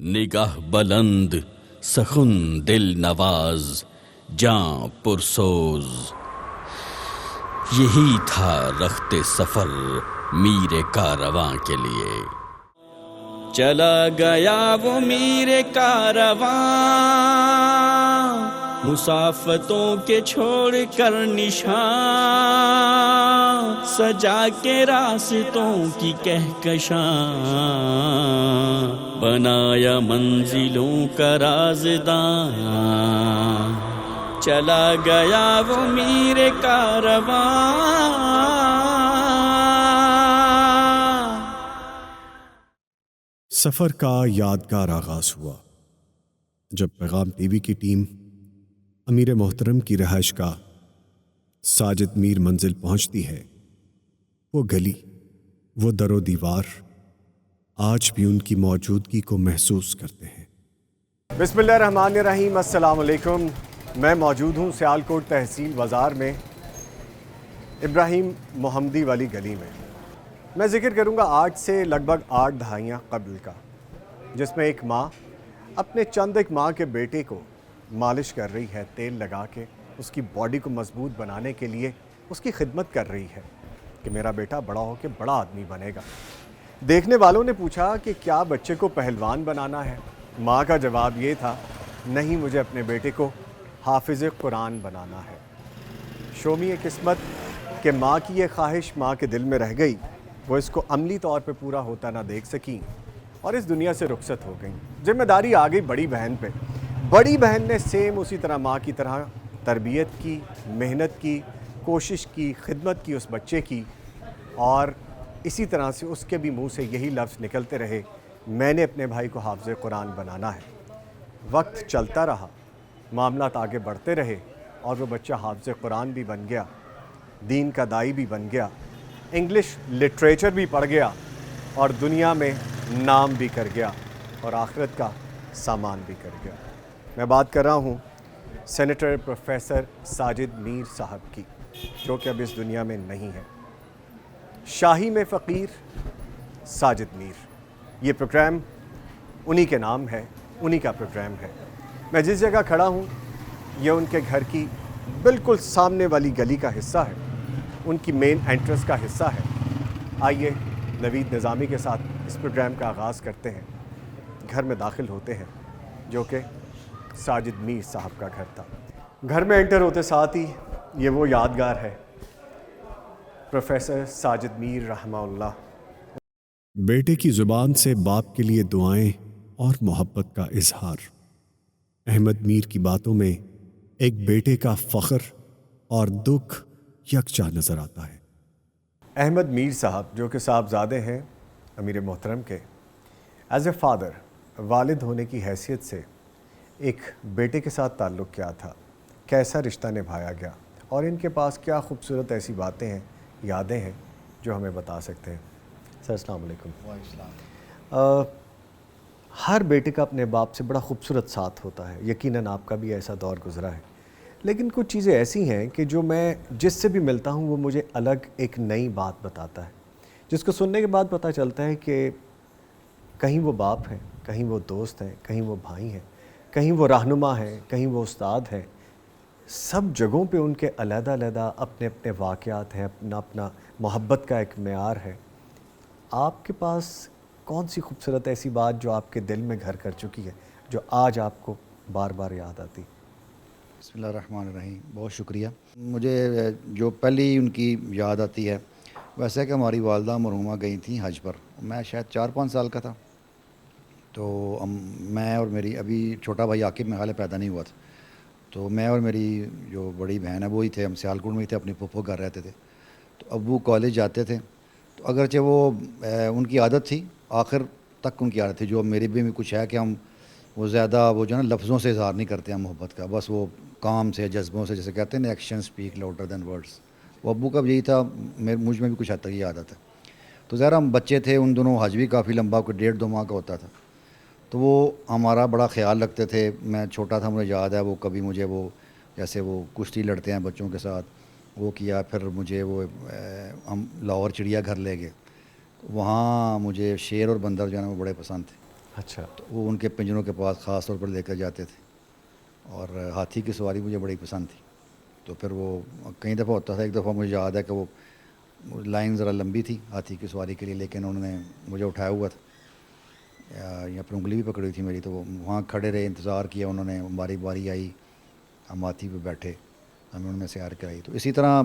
نگاہ بلند سخن دل نواز جاں پرسوز، یہی تھا رخت سفر میر کارواں کے لیے۔ چلا گیا وہ میر کارواں مسافتوں کے چھوڑ کر نشان، سجا کے راستوں کی کہکشاں، بنایا منزلوں کا رازداں۔ چلا گیا وہ میر کارواں۔ سفر کا یادگار آغاز ہوا جب پیغام ٹی وی کی ٹیم امیر محترم کی رہائش گاہ ساجد میر منزل پہنچتی ہے۔ وہ گلی، وہ در و دیوار آج بھی ان کی موجودگی کو محسوس کرتے ہیں۔ بسم اللہ الرحمن الرحیم۔ السلام علیکم۔ میں موجود ہوں سیالکوٹ تحصیل بازار میں ابراہیم محمدی والی گلی میں۔ میں ذکر کروں گا آج سے لگ بھگ 8 دہائیاں قبل کا، جس میں ایک ماں اپنے چند ایک ماں کے بیٹے کو مالش کر رہی ہے، تیل لگا کے اس کی باڈی کو مضبوط بنانے کے لیے اس کی خدمت کر رہی ہے کہ میرا بیٹا بڑا ہو کے بڑا آدمی بنے گا۔ دیکھنے والوں نے پوچھا کہ کیا بچے کو پہلوان بنانا ہے؟ ماں کا جواب یہ تھا، نہیں، مجھے اپنے بیٹے کو حافظ قرآن بنانا ہے۔ شومی قسمت کہ ماں کی یہ خواہش ماں کے دل میں رہ گئی، وہ اس کو عملی طور پہ پورا ہوتا نہ دیکھ سکیں اور اس دنیا سے رخصت ہو گئیں۔ ذمہ داری آ گئی بڑی بہن پہ۔ بڑی بہن نے سیم اسی طرح ماں کی طرح تربیت کی، محنت کی، کوشش کی، خدمت کی اس بچے کی، اور اسی طرح سے اس کے بھی منہ سے یہی لفظ نکلتے رہے، میں نے اپنے بھائی کو حافظ قرآن بنانا ہے۔ وقت چلتا رہا، معاملات آگے بڑھتے رہے اور وہ بچہ حافظ قرآن بھی بن گیا، دین کا داعی بھی بن گیا، انگلش لٹریچر بھی پڑھ گیا اور دنیا میں نام بھی کر گیا اور آخرت کا سامان بھی کر گیا۔ میں بات کر رہا ہوں سینیٹر پروفیسر ساجد میر صاحب کی، جو کہ اب اس دنیا میں نہیں ہے۔ شاہی میں فقیر ساجد میر، یہ پروگرام انہی کے نام ہے، انہی کا پروگرام ہے۔ میں جس جگہ کھڑا ہوں یہ ان کے گھر کی بالکل سامنے والی گلی کا حصہ ہے، ان کی مین انٹرنس کا حصہ ہے۔ آئیے نوید نظامی کے ساتھ اس پروگرام کا آغاز کرتے ہیں۔ گھر میں داخل ہوتے ہیں جو کہ ساجد میر صاحب کا گھر تھا۔ گھر میں انٹر ہوتے ساتھ ہی یہ وہ یادگار ہے، پروفیسر ساجد میر رحمہ اللہ۔ بیٹے کی زبان سے باپ کے لیے دعائیں اور محبت کا اظہار۔ احمد میر کی باتوں میں ایک بیٹے کا فخر اور دکھ یکجا نظر آتا ہے۔ احمد میر صاحب جو کہ صاحبزادے ہیں امیر محترم کے، ایز اے فادر، والد ہونے کی حیثیت سے ایک بیٹے کے ساتھ تعلق کیا تھا، کیسا رشتہ نبھایا گیا، اور ان کے پاس کیا خوبصورت ایسی باتیں ہیں، یادیں ہیں جو ہمیں بتا سکتے ہیں۔ سر السلام علیکم۔ ہر بیٹے کا اپنے باپ سے بڑا خوبصورت ساتھ ہوتا ہے، یقیناً آپ کا بھی ایسا دور گزرا ہے، لیکن کچھ چیزیں ایسی ہیں کہ جو میں جس سے بھی ملتا ہوں وہ مجھے الگ ایک نئی بات بتاتا ہے، جس کو سننے کے بعد پتہ چلتا ہے کہ کہیں وہ باپ ہیں، کہیں وہ دوست ہیں، کہیں وہ بھائی ہیں، کہیں وہ رہنما ہیں، کہیں وہ استاد ہیں۔ سب جگہوں پہ ان کے علیحدہ علیحدہ اپنے اپنے واقعات ہیں، اپنا اپنا محبت کا ایک معیار ہے۔ آپ کے پاس کون سی خوبصورت ایسی بات جو آپ کے دل میں گھر کر چکی ہے، جو آج آپ کو بار بار یاد آتی؟ بسم اللہ الرحمن الرحیم۔ بہت شکریہ۔ مجھے جو پہلی ان کی یاد آتی ہے ویسے کہ ہماری والدہ مرحومہ گئی تھیں حج پر، میں شاید 4-5 سال کا تھا، تو میں اور میری ابھی چھوٹا بھائی عاقب میں حال پیدا نہیں ہوا تھا، تو میں اور میری جو بڑی بہن ہے وہی تھے، ہم سیالکوٹ میں ہی تھے، اپنی پھپھو گھر رہتے تھے۔ تو ابو کالج جاتے تھے، تو اگرچہ وہ ان کی عادت تھی، آخر تک ان کی عادت تھی، جو میری بھی کچھ ہے کہ ہم وہ زیادہ وہ جو ہے نا لفظوں سے اظہار نہیں کرتے ہیں محبت کا، بس وہ کام سے، جذبوں سے، جیسے کہتے ہیں نا action speak louder than words. وہ ابو کا بھی یہی تھا، مجھ میں بھی کچھ حد تک یہ عادت ہے۔ تو ظاہر ہم بچے تھے، ان دنوں حج بھی کافی لمبا، کوئی 1.5-2 ماہ کا ہوتا تھا، تو وہ ہمارا بڑا خیال رکھتے تھے۔ میں چھوٹا تھا، مجھے یاد ہے وہ کبھی مجھے وہ جیسے وہ کشتی لڑتے ہیں بچوں کے ساتھ وہ کیا، پھر مجھے وہ ہم لاہور چڑیا گھر لے گئے، وہاں مجھے شیر اور بندر جو ہے نا وہ بڑے پسند تھے۔ اچھا. تو وہ ان کے پنجروں کے پاس خاص طور پر لے کر جاتے تھے. اور ہاتھی کی سواری مجھے بڑی پسند تھی. تو پھر وہ کئی دفعہ ہوتا تھا. ایک دفعہ مجھے یاد ہے کہ وہ لائن ذرا لمبی تھی ہاتھی کی سواری کے لیے, لیکن انہوں نے مجھے اٹھایا ہوا تھا یا پھر انگلی بھی پکڑی ہوئی تھی میری. تو وہ وہاں کھڑے رہے, انتظار کیا انہوں نے, ہماری باری آئی, ہم ہاتھی پہ بیٹھے, ہمیں ان میں سیار کرائی. تو اسی طرح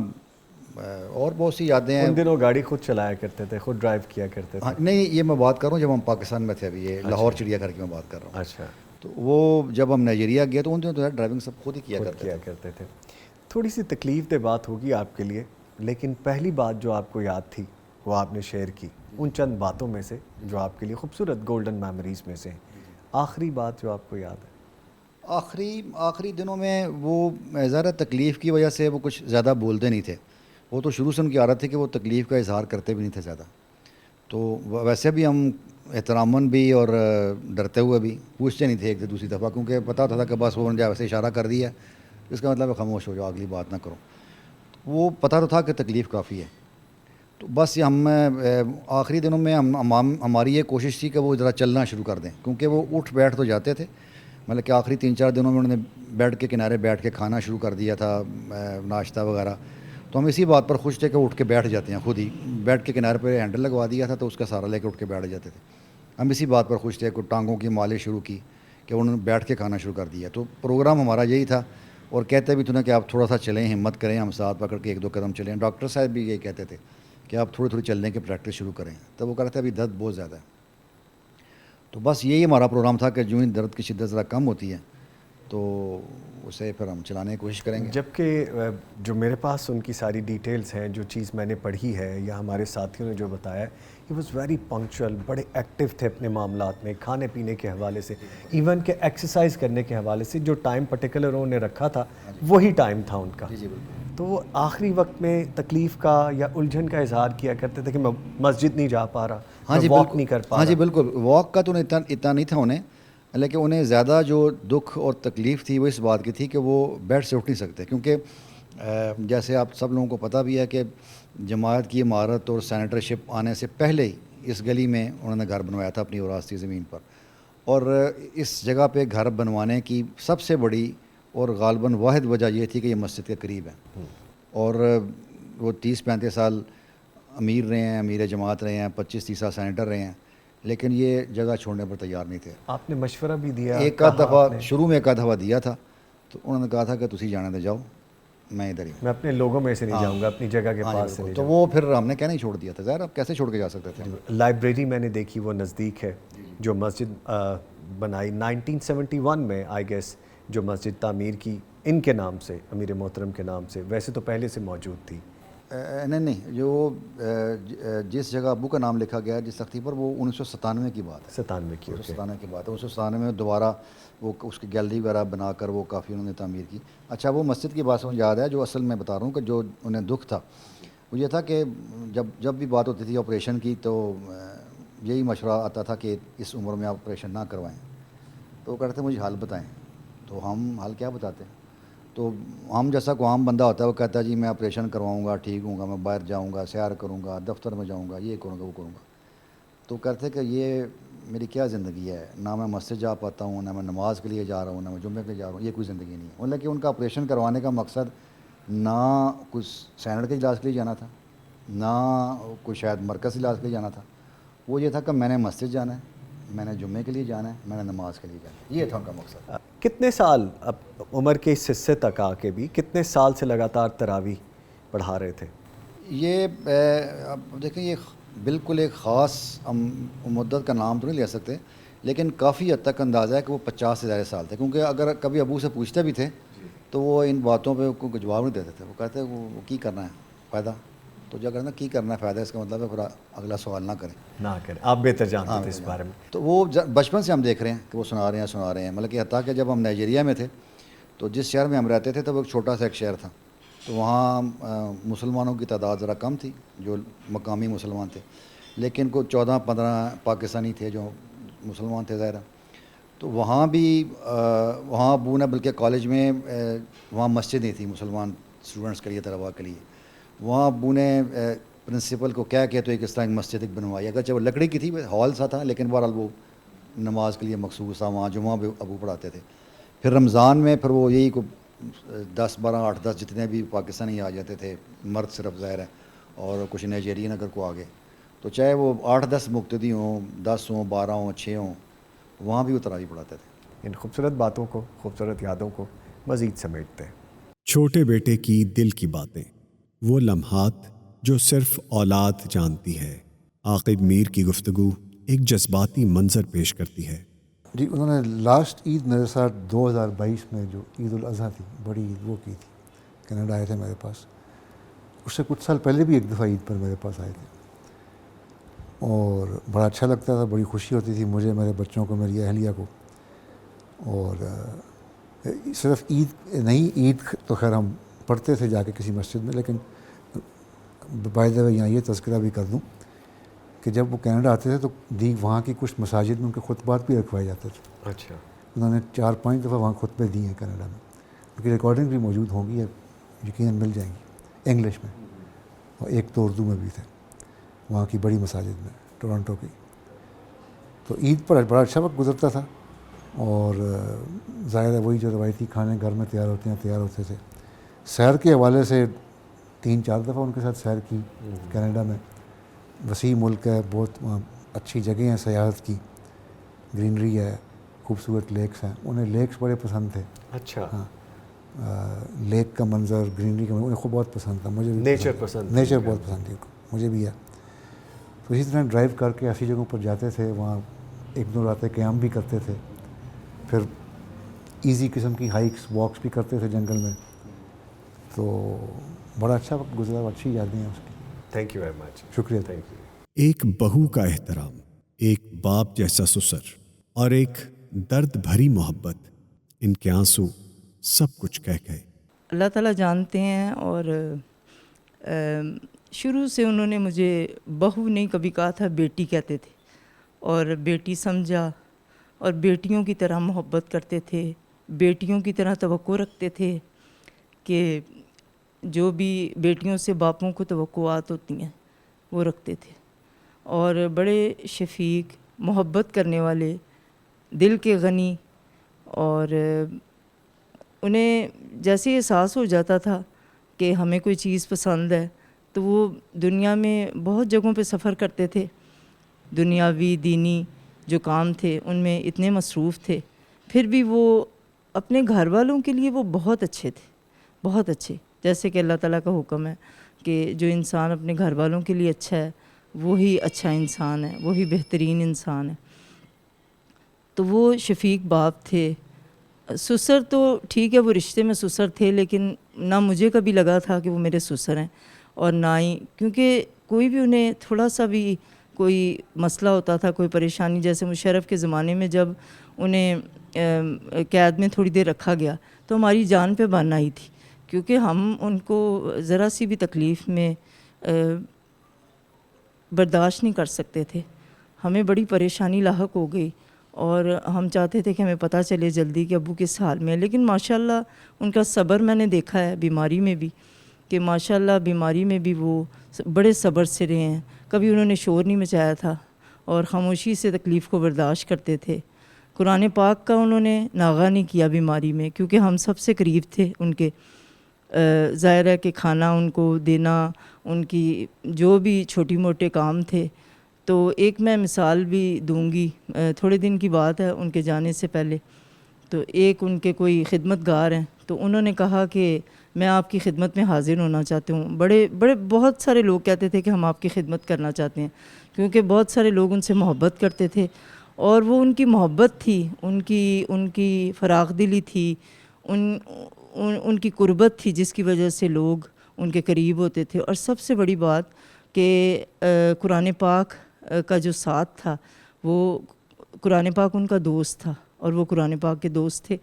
اور بہت سی یادیں ہیں. ان دنوں گاڑی خود چلایا کرتے تھے, خود ڈرائیو کیا کرتے تھے؟ نہیں, یہ میں بات کر رہا ہوں جب ہم پاکستان میں تھے. ابھی یہ لاہور چڑیا گھر کی میں بات کر رہا ہوں. اچھا. تو وہ جب ہم نائجیریا گئے تو ان دنوں تو ڈرائیونگ سب خود ہی کیا کرتے تھے. تھوڑی سی تکلیف دہ بات ہوگی آپ کے لیے, لیکن پہلی بات جو آپ کو یاد تھی وہ آپ نے شیئر کی ان چند باتوں میں سے جو آپ کے لیے خوبصورت گولڈن میموریز میں سے ہیں. آخری بات جو آپ کو یاد ہے؟ آخری دنوں میں وہ ظاہر تکلیف کی وجہ سے وہ کچھ زیادہ بولتے نہیں تھے. وہ تو شروع سے ان کی عادت تھی کہ وہ تکلیف کا اظہار کرتے بھی نہیں تھے زیادہ. تو ویسے بھی ہم احتراماً بھی اور ڈرتے ہوئے بھی پوچھتے نہیں تھے ایک دوسری دفعہ, کیونکہ پتہ ہوتا تھا کہ بس وہ ویسے اشارہ کر دیا اس کا مطلب ہے خاموش ہو جاؤ, اگلی بات نہ کرو. وہ پتہ تو تھا کہ تکلیف کافی ہے. تو بس یہ ہم آخری دنوں میں ہماری یہ کوشش تھی کہ وہ ذرا چلنا شروع کر دیں, کیونکہ وہ اٹھ بیٹھ تو جاتے تھے. مطلب کہ آخری 3-4 دنوں میں انہوں نے بیڈ کے کنارے بیٹھ کے کھانا شروع کر دیا تھا, ناشتہ وغیرہ. تو ہم اسی بات پر خوش تھے کہ اٹھ کے بیٹھ جاتے ہیں خود ہی. بیڈ کے کنارے پہ ہینڈل لگوا دیا تھا تو اس کا سہارا لے کے اٹھ کے بیٹھ جاتے تھے. ہم اسی بات پر خوش تھے کہ ٹانگوں کی مالش شروع کی کہ انہوں نے بیٹھ کے کھانا شروع کر دیا. تو پروگرام ہمارا یہی تھا, اور کہتے بھی تھے کہ آپ تھوڑا سا چلیں, ہمت کریں, ہم ساتھ پکڑ کے 1-2 قدم چلیں. ڈاکٹر صاحب بھی یہی کہتے تھے کہ آپ تھوڑی چلنے کی پریکٹس شروع کریں. تب وہ کہتے تھے ابھی درد بہت زیادہ ہے. تو بس یہی ہمارا پروگرام تھا کہ جو ہی درد کی شدت ذرا کم ہوتی ہے تو اسے پھر ہم چلانے کی کوشش کریں گے. جبکہ جو میرے پاس ان کی ساری ڈیٹیلز ہیں, جو چیز میں نے پڑھی ہے یا ہمارے ساتھیوں نے جو بتایا ہے, ہی واز ویری پنکچوئل, بڑے ایکٹیو تھے اپنے معاملات میں, کھانے پینے کے حوالے سے, ایون کہ ایکسرسائز کرنے کے حوالے سے جو ٹائم پرٹیکولر انہوں نے رکھا تھا وہی ٹائم تھا ان کا. تو وہ آخری وقت میں تکلیف کا یا الجھن کا اظہار کیا کرتے تھے کہ میں مسجد نہیں جا پا رہا, واک نہیں کر پا رہا. ہاں جی بالکل, واک کا تو اتنا نہیں تھا انہیں, لیکن انہیں زیادہ جو دکھ اور تکلیف تھی وہ اس بات کی تھی کہ وہ بیڈ سے اٹھ نہیں سکتے. کیونکہ جیسے آپ سب لوگوں کو پتہ بھی ہے کہ جماعت کی عمارت اور سینیٹرشپ آنے سے پہلے ہی اس گلی میں انہوں نے گھر بنوایا تھا اپنی وراثتی زمین پر. اور اس جگہ پہ گھر بنوانے کی سب سے بڑی اور غالباً واحد وجہ یہ تھی کہ یہ مسجد کے قریب ہے. اور وہ 30-35 سال امیر رہے ہیں, امیر جماعت رہے ہیں, 25-30 سال سینیٹر رہے ہیں, لیکن یہ جگہ چھوڑنے پر تیار نہیں تھے. آپ نے مشورہ بھی دیا, ایک آدھ دفعہ شروع میں ایک آدھ دفعہ دیا تھا, تو انہوں نے کہا تھا کہ تسی جانے دے جاؤ, میں ادھر ہی, میں اپنے لوگوں میں سے نہیں جاؤں گا, اپنی جگہ کے پاس سے نہیں. تو وہ پھر ہم نے کہنا ہی چھوڑ دیا تھا. ظاہر اب کیسے چھوڑ کے جا سکتے تھے. لائبریری میں نے دیکھی وہ نزدیک ہے, جو مسجد بنائی 1971 میں آئی گیس, جو مسجد تعمیر کی ان کے نام سے, امیر محترم کے نام سے. ویسے تو پہلے سے موجود تھی. نہیں, جو جس جگہ ابو کا نام لکھا گیا جس تختی پر, وہ 1997 کی بات ہے. 97 کی 1997 کی بات ہے. 1997 میں دوبارہ وہ اس کی گیلری وغیرہ بنا کر وہ کافی انہوں نے تعمیر کی. اچھا, وہ مسجد کی بات مجھے یاد ہے. جو اصل میں بتا رہا ہوں کہ جو انہیں دکھ تھا وہ یہ تھا کہ جب بھی بات ہوتی تھی آپریشن کی تو یہی مشورہ آتا تھا کہ اس عمر میں آپ آپریشن نہ کروائیں. تو وہ کہتے مجھے حل بتائیں. تو ہم حل کیا بتاتے ہیں. تو ہم جیسا کوئی عام بندہ ہوتا ہے وہ کہتا ہے جی میں آپریشن کرواؤں گا, ٹھیک ہوں گا, میں باہر جاؤں گا, سیر کروں گا, دفتر میں جاؤں گا, یہ کروں گا, وہ کروں گا. تو کہتے کہ یہ میری کیا زندگی ہے, نہ میں مسجد جا پاتا ہوں, نہ میں نماز کے لیے جا رہا ہوں, نہ میں جمعے کے لیے جا رہا ہوں, یہ کوئی زندگی نہیں ہے. مطلب کہ ان کا آپریشن کروانے کا مقصد نہ کچھ سینٹ کے علاج کے لیے جانا تھا, نہ کوئی شاید مرکز علاج کے لیے جانا تھا. وہ یہ تھا کہ میں نے مسجد جانا ہے, میں نے جمعے کے لیے جانا ہے, میں نے نماز کے لیے جانا ہے. یہ تھا ان کا مقصد. کتنے سال اب عمر کے اس حصے تک آ کے بھی کتنے سال سے لگاتار تراویح پڑھا رہے تھے؟ یہ اب دیکھیں, یہ بالکل ایک خاص مدت کا نام تو نہیں لے سکتے, لیکن کافی حد تک اندازہ ہے کہ وہ 50 سے زیادہ سال تھے. کیونکہ اگر کبھی ابو سے پوچھتے بھی تھے تو وہ ان باتوں پہ کوئی جواب نہیں دیتے تھے. وہ کہتے وہ کی کرنا ہے فائدہ, تو جو کرنا کی کرنا ہے فائدہ, اس کا مطلب ہے پھر اگلا سوال نہ کریں. آپ بہتر جانتے تھے اس بارے میں. تو وہ بچپن سے ہم دیکھ رہے ہیں کہ وہ سنا رہے ہیں. مطلب کہ حتیٰ کہ جب ہم نائجیریا میں تھے تو جس شہر میں ہم رہتے تھے تو وہ ایک چھوٹا سا ایک شہر تھا. تو وہاں مسلمانوں کی تعداد ذرا کم تھی, جو مقامی مسلمان تھے, لیکن کوئی 14-15 پاکستانی تھے جو مسلمان تھے ظاہر. تو وہاں بھی وہاں ابو نے بلکہ کالج میں وہاں مسجد نہیں تھی مسلمان اسٹوڈنٹس کے لیے, طلباء کے لیے. وہاں ابو نے پرنسپل کو کہہ کے تو ایک اس طرح ایک مسجد ایک بنوائی. اگرچہ وہ لکڑی کی تھی, ہال سا تھا, لیکن بہرحال وہ نماز کے لیے مخصوص تھا، وہاں جمعہ بھی ابو پڑھاتے تھے. پھر رمضان میں پھر وہ یہی کو 10-12-8-10 جتنے بھی پاکستانی آ جاتے تھے، مرد صرف ظاہر ہے، اور کچھ نائجیرین اگر کو آگے، تو چاہے وہ 8-10 مقتدی ہوں، 10 ہوں، 12 ہوں، 6 ہوں، وہاں بھی وہ تراویح پڑھاتے تھے. ان خوبصورت باتوں کو، خوبصورت یادوں کو مزید سمیٹتے ہیں. چھوٹے بیٹے کی دل کی باتیں، وہ لمحات جو صرف اولاد جانتی ہے. عاقب میر کی گفتگو ایک جذباتی منظر پیش کرتی ہے. جی، انہوں نے لاسٹ عید میرے ساتھ 2022 میں جو عید الاضحیٰ تھی، بڑی عید، وہ کی تھی. کینیڈا آئے تھے میرے پاس. اس سے کچھ سال پہلے بھی ایک دفعہ عید پر میرے پاس آئے تھے، اور بڑا اچھا لگتا تھا، بڑی خوشی ہوتی تھی مجھے، میرے بچوں کو، میری اہلیہ کو. اور صرف عید نہیں، عید تو خیر ہم پڑھتے تھے جا کے کسی مسجد میں، لیکن بائی دا وے یہاں یہ تذکرہ بھی کر دوں کہ جب وہ کینیڈا آتے تھے تو وہاں کی کچھ مساجد میں ان کے خطبات بھی رکھوائے جاتے تھے. اچھا. انہوں نے 4-5 دفعہ وہاں خطبے دیے ہیں کینیڈا میں. ان کی ریکارڈنگ بھی موجود ہوں گی، یقیناً مل جائیں گی، انگلش میں، اور ایک تو اردو میں بھی تھے وہاں کی بڑی مساجد میں، ٹورانٹو کی. تو عید پر بڑا اچھا وقت گزرتا تھا، اور ظاہر ہے وہی جو روایتی کھانے گھر میں تیار ہوتے تھے. سیر کے حوالے سے 3-4 دفعہ ان کے ساتھ سیر کی کینیڈا میں. وسیع ملک ہے، بہت وہاں اچھی جگہیں ہیں سیاحت کی، گرینری ہے، خوبصورت لیکس ہیں. انہیں لیکس بڑے پسند تھے. اچھا. ہاں، لیک کا منظر، گرینری کا منظر انہیں خوب بہت پسند تھا. مجھے بھی نیچر پسند، نیچر بہت پسند تھی، مجھے بھی ہے. تو اسی طرح ڈرائیو کر کے ایسی جگہوں پر جاتے تھے، وہاں 1-2 راتیں قیام بھی کرتے تھے. پھر ایزی قسم کی ہائیکس، واکس بھی کرتے تھے جنگل میں. تو بڑا اچھا وقت گزرا، اچھی یادیں ہیں اس کی. Thank you very much. شکریہ. Thank you. ایک بہو کا احترام، ایک باپ جیسا سسر، اور ایک درد بھری محبت، ان کے آنسو سب کچھ کہہ گئے. اللہ تعالیٰ جانتے ہیں، اور شروع سے انہوں نے مجھے بہو نہیں کبھی کہا تھا، بیٹی کہتے تھے، اور بیٹی سمجھا، اور بیٹیوں کی طرح محبت کرتے تھے، بیٹیوں کی طرح توقع رکھتے تھے کہ جو بھی بیٹیوں سے باپوں کو توقعات ہوتی ہیں وہ رکھتے تھے. اور بڑے شفیق، محبت کرنے والے، دل کے غنی. اور انہیں جیسے احساس ہو جاتا تھا کہ ہمیں کوئی چیز پسند ہے تو وہ دنیا میں بہت جگہوں پہ سفر کرتے تھے. دنیاوی دینی جو کام تھے ان میں اتنے مصروف تھے، پھر بھی وہ اپنے گھر والوں کے لیے وہ بہت اچھے تھے، بہت اچھے. جیسے کہ اللہ تعالیٰ کا حکم ہے کہ جو انسان اپنے گھر والوں کے لیے اچھا ہے وہی اچھا انسان ہے، وہی بہترین انسان ہے. تو وہ شفیق باپ تھے. سسر تو ٹھیک ہے، وہ رشتے میں سسر تھے، لیکن نہ مجھے کبھی لگا تھا کہ وہ میرے سسر ہیں، اور نہ ہی کیونکہ کوئی بھی انہیں تھوڑا سا بھی کوئی مسئلہ ہوتا تھا، کوئی پریشانی، جیسے مشرف کے زمانے میں جب انہیں قید میں تھوڑی دیر رکھا گیا تو ہماری جان پہ بن آئی تھی، کیونکہ ہم ان کو ذرا سی بھی تکلیف میں برداشت نہیں کر سکتے تھے. ہمیں بڑی پریشانی لاحق ہو گئی، اور ہم چاہتے تھے کہ ہمیں پتہ چلے جلدی کہ ابو کس حال میں ہے. لیکن ماشاءاللہ ان کا صبر میں نے دیکھا ہے بیماری میں بھی، کہ ماشاءاللہ بیماری میں بھی وہ بڑے صبر سے رہے ہیں. کبھی انہوں نے شور نہیں مچایا تھا، اور خاموشی سے تکلیف کو برداشت کرتے تھے. قرآن پاک کا انہوں نے ناغہ نہیں کیا بیماری میں، کیونکہ ہم سب سے قریب تھے ان کے. ظاہر ہے کہ کھانا ان کو دینا، ان کی جو بھی چھوٹی موٹے کام تھے. تو ایک میں مثال بھی دوں گی، تھوڑے دن کی بات ہے ان کے جانے سے پہلے. تو ایک ان کے کوئی خدمت گار ہیں، تو انہوں نے کہا کہ میں آپ کی خدمت میں حاضر ہونا چاہتے ہوں. بہت سارے لوگ کہتے تھے کہ ہم آپ کی خدمت کرنا چاہتے ہیں، کیونکہ بہت سارے لوگ ان سے محبت کرتے تھے، اور وہ ان کی محبت تھی، ان کی فراخ دلی تھی، ان کی قربت تھی، جس کی وجہ سے لوگ ان کے قریب ہوتے تھے. اور سب سے بڑی بات کہ قرآن پاک کا جو ساتھ تھا، وہ قرآن پاک ان کا دوست تھا، اور وہ قرآن پاک کے دوست تھے.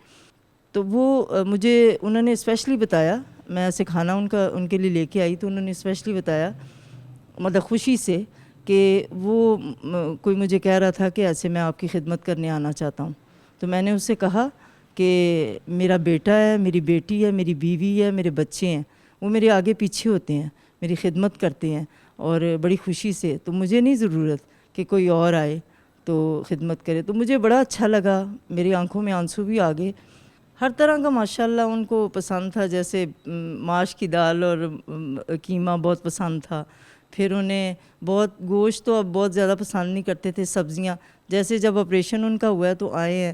تو وہ مجھے انہوں نے اسپیشلی بتایا، میں ایسے کھانا ان کے لیے لے کے آئی تو انہوں نے اسپیشلی بتایا، مطلب خوشی سے، کہ وہ کوئی مجھے کہہ رہا تھا کہ ایسے میں آپ کی خدمت کرنے آنا چاہتا ہوں. تو میں نے اس سے کہا کہ میرا بیٹا ہے، میری بیٹی ہے، میری بیوی ہے، میرے بچے ہیں، وہ میرے آگے پیچھے ہوتے ہیں، میری خدمت کرتے ہیں، اور بڑی خوشی سے. تو مجھے نہیں ضرورت کہ کوئی اور آئے. تو خدمت کرے. تو مجھے بڑا اچھا لگا, میری آنکھوں میں آنسو بھی آ گئے. ہر طرح کا ماشاءاللہ ان کو پسند تھا, جیسے ماش کی دال اور قیمہ بہت پسند تھا. پھر انہیں بہت گوشت تو اب بہت زیادہ پسند نہیں کرتے تھے, سبزیاں. جیسے جب آپریشن ان کا ہوا ہے تو آئے ہیں,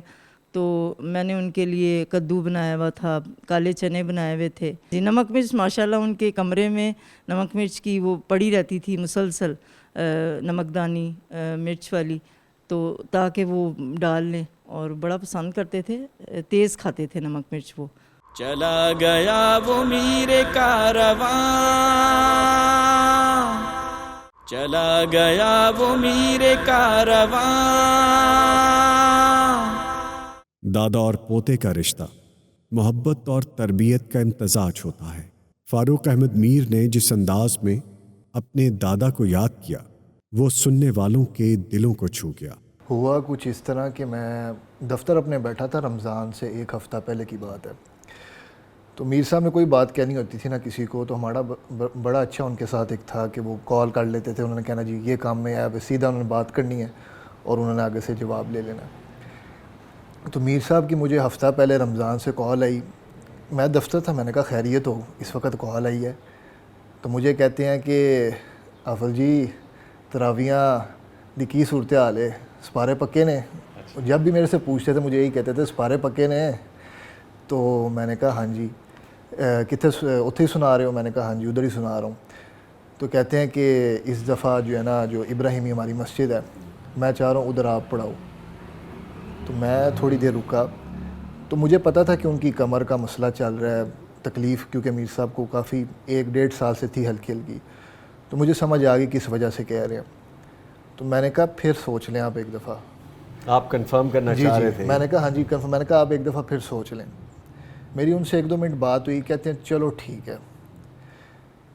تو میں نے ان کے لیے کدو بنایا ہوا تھا, کالے چنے بنائے ہوئے تھے. جی, نمک مرچ ماشاءاللہ ان کے کمرے میں نمک مرچ کی وہ پڑی رہتی تھی مسلسل, نمکدانی مرچ والی, تو تاکہ وہ ڈال لیں, اور بڑا پسند کرتے تھے, تیز کھاتے تھے نمک مرچ وہ. چلا گیا وہ میر کارواں, چلا گیا وہ میر کارواں. دادا اور پوتے کا رشتہ محبت اور تربیت کا امتزاج ہوتا ہے. فاروق احمد میر نے جس انداز میں اپنے دادا کو یاد کیا وہ سننے والوں کے دلوں کو چھو گیا. ہوا کچھ اس طرح کہ میں دفتر اپنے بیٹھا تھا, رمضان سے ایک ہفتہ پہلے کی بات ہے. تو میر صاحب میں کوئی بات کہنی ہوتی تھی نا کسی کو, تو ہمارا بڑا اچھا ان کے ساتھ ایک تھا کہ وہ کال کر لیتے تھے. انہوں نے کہنا جی یہ کام میں ہے, سیدھا انہوں نے بات کرنی ہے اور انہوں نے آگے سے جواب لے لینا. تو میر صاحب کی مجھے ہفتہ پہلے رمضان سے کال آئی. میں دفتر تھا, میں نے کہا خیریت ہو, اس وقت کال آئی ہے. تو مجھے کہتے ہیں کہ آفل جی تراویاں دی کی صورت حال ہے, سپارے پکے نے. جب بھی میرے سے پوچھتے تھے مجھے یہی کہتے تھے سپارے پکے نے. تو میں نے کہا ہاں جی. کتنے اتھے ہی سنا رہے ہو؟ میں نے کہا ہاں جی ادھر ہی سنا رہا ہوں. تو کہتے ہیں کہ اس دفعہ جو ہے نا جو ابراہیمی ہماری مسجد ہے, میں چاہ رہا ہوں ادھر آپ پڑھاؤ. تو میں تھوڑی دیر رکا. تو مجھے پتا تھا کہ ان کی کمر کا مسئلہ چل رہا ہے, تکلیف کیونکہ میر صاحب کو کافی 1-1.5 سال سے تھی ہلکی ہلکی. تو مجھے سمجھ آ گئی کس وجہ سے کہہ رہے ہیں. تو میں نے کہا پھر سوچ لیں آپ ایک دفعہ. آپ کنفرم کرنا چاہ رہے تھے؟ میں نے کہا ہاں جی کنفرم. میں نے کہا آپ ایک دفعہ پھر سوچ لیں. میری ان سے 1-2 منٹ بات ہوئی. کہتے ہیں چلو ٹھیک ہے.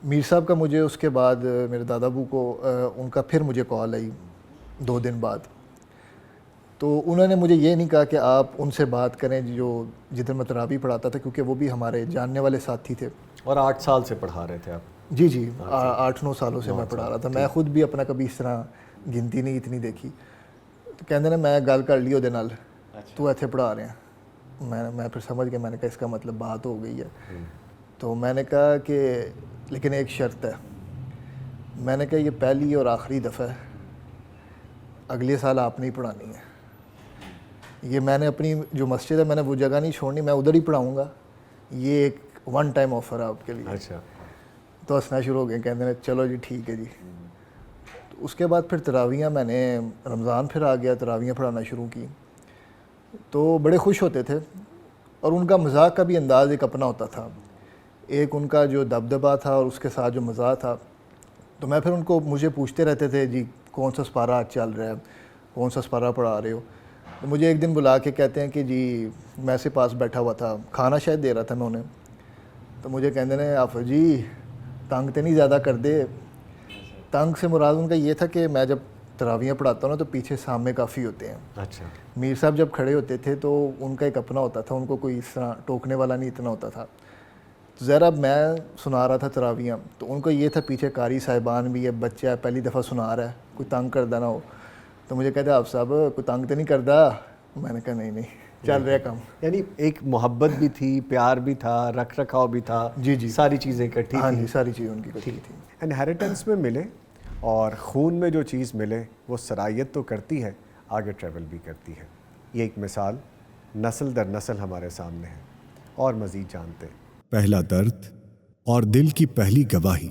میر صاحب کا مجھے اس کے بعد میرے دادا ابو کو ان کا پھر مجھے کال آئی 2 دن بعد. تو انہوں نے مجھے یہ نہیں کہا کہ آپ ان سے بات کریں جو جدھر میں تراویح پڑھاتا تھا, کیونکہ وہ بھی ہمارے جاننے والے ساتھی تھے. اور 8 سال سے پڑھا رہے تھے آپ؟ جی 8-9 سالوں سے میں پڑھا رہا تھا. میں خود بھی اپنا کبھی اس طرح گنتی نہیں اتنی دیکھی. تو کہتے ہیں میں گل کر لی وہ نال, تو ایتھے پڑھا رہے ہیں. میں پھر سمجھ گیا, میں نے کہا اس کا مطلب بات ہو گئی ہے. تو میں نے کہا کہ لیکن ایک شرط ہے. میں نے کہا یہ پہلی اور آخری دفعہ ہے, اگلے سال آپ نہیں پڑھانی ہے. یہ میں نے اپنی جو مسجد ہے میں نے وہ جگہ نہیں چھوڑنی, میں ادھر ہی پڑھاؤں گا. یہ ایک 1 ٹائم آفر ہے آپ کے لیے. اچھا. تو ہنسنا شروع ہو گئے, کہتے ہیں چلو جی ٹھیک ہے جی. تو اس کے بعد پھر تراویحاں میں نے رمضان پھر آ گیا, تراویحاں پڑھانا شروع کی. تو بڑے خوش ہوتے تھے, اور ان کا مذاق کا بھی انداز ایک اپنا ہوتا تھا. ایک ان کا جو دبدبہ تھا اور اس کے ساتھ جو مزاح تھا. تو میں پھر ان کو مجھے پوچھتے رہتے تھے جی کون سا سپارہ آج چل رہا ہے, کون سا سپارہ پڑھا رہے ہو. تو مجھے ایک دن بلا کے کہتے ہیں کہ جی میں سے پاس بیٹھا ہوا تھا, کھانا شاید دے رہا تھا میں انہیں. تو مجھے کہتے ہیں آپ جی تنگ تو نہیں زیادہ کر دے. تنگ سے مراد ان کا یہ تھا کہ میں جب تراویحیں پڑھاتا ہوں نا تو پیچھے سامنے کافی ہوتے ہیں. اچھا. میر صاحب جب کھڑے ہوتے تھے تو ان کا ایک اپنا ہوتا تھا, ان کو کوئی اس طرح ٹوکنے والا نہیں اتنا ہوتا تھا. تو ذرا میں سنا رہا تھا تراویحیں, تو ان کو یہ تھا پیچھے قاری صاحبان بھی ہے, بچہ ہے پہلی دفعہ سنا رہا ہے, کوئی تنگ کردہ نہ ہو. تو مجھے کہتے ہیں آپ صاحب کوئی تنگ تو نہیں کردہ. میں نے کہا نہیں چل رہا کام. یعنی ایک محبت بھی تھی, پیار بھی تھا, رکھ رکھاؤ بھی تھا. جی ساری چیزیں اکٹھی. ہاں جی ساری چیزیں ان کی اکٹھی تھی. انہیریٹنس میں ملے اور خون میں جو چیز ملے وہ سرایت تو کرتی ہے, آگے ٹریول بھی کرتی ہے. یہ ایک مثال نسل در نسل ہمارے سامنے ہے, اور مزید جانتے. پہلا درد اور دل کی پہلی گواہی.